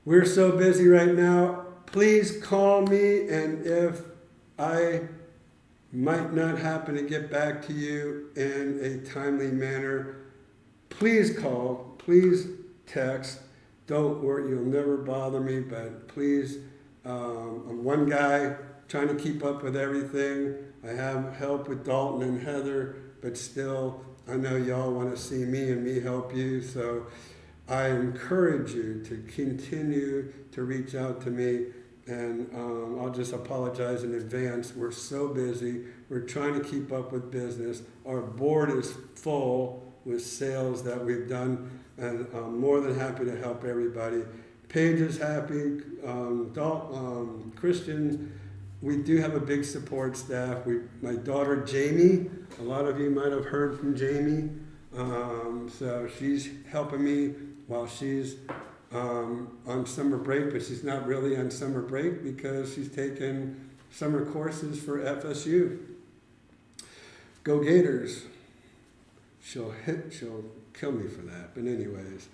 Speaker 2: we're so busy right now. Please call me, and if I might not happen to get back to you in a timely manner, please call, please text. Don't worry, you'll never bother me, but please, I'm one guy trying to keep up with everything. I have help with Dalton and Heather, but still, I know y'all want to see me and me help you, so I encourage you to continue to reach out to me, and I'll just apologize in advance. We're so busy. We're trying to keep up with business. Our board is full with sales that we've done, and I'm more than happy to help everybody. Paige is happy. Christian, we do have a big support staff. My daughter Jamie, a lot of you might have heard from Jamie. So she's helping me while she's on summer break, but she's not really on summer break because she's taking summer courses for FSU. Go Gators. She'll kill me for that. But anyways,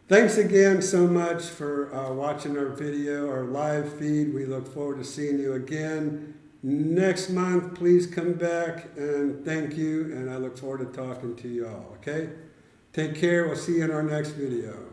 Speaker 2: thanks again so much for watching our video, our live feed. We look forward to seeing you again next month. Please come back, and thank you. And I look forward to talking to you all, okay? Take care. We'll see you in our next video.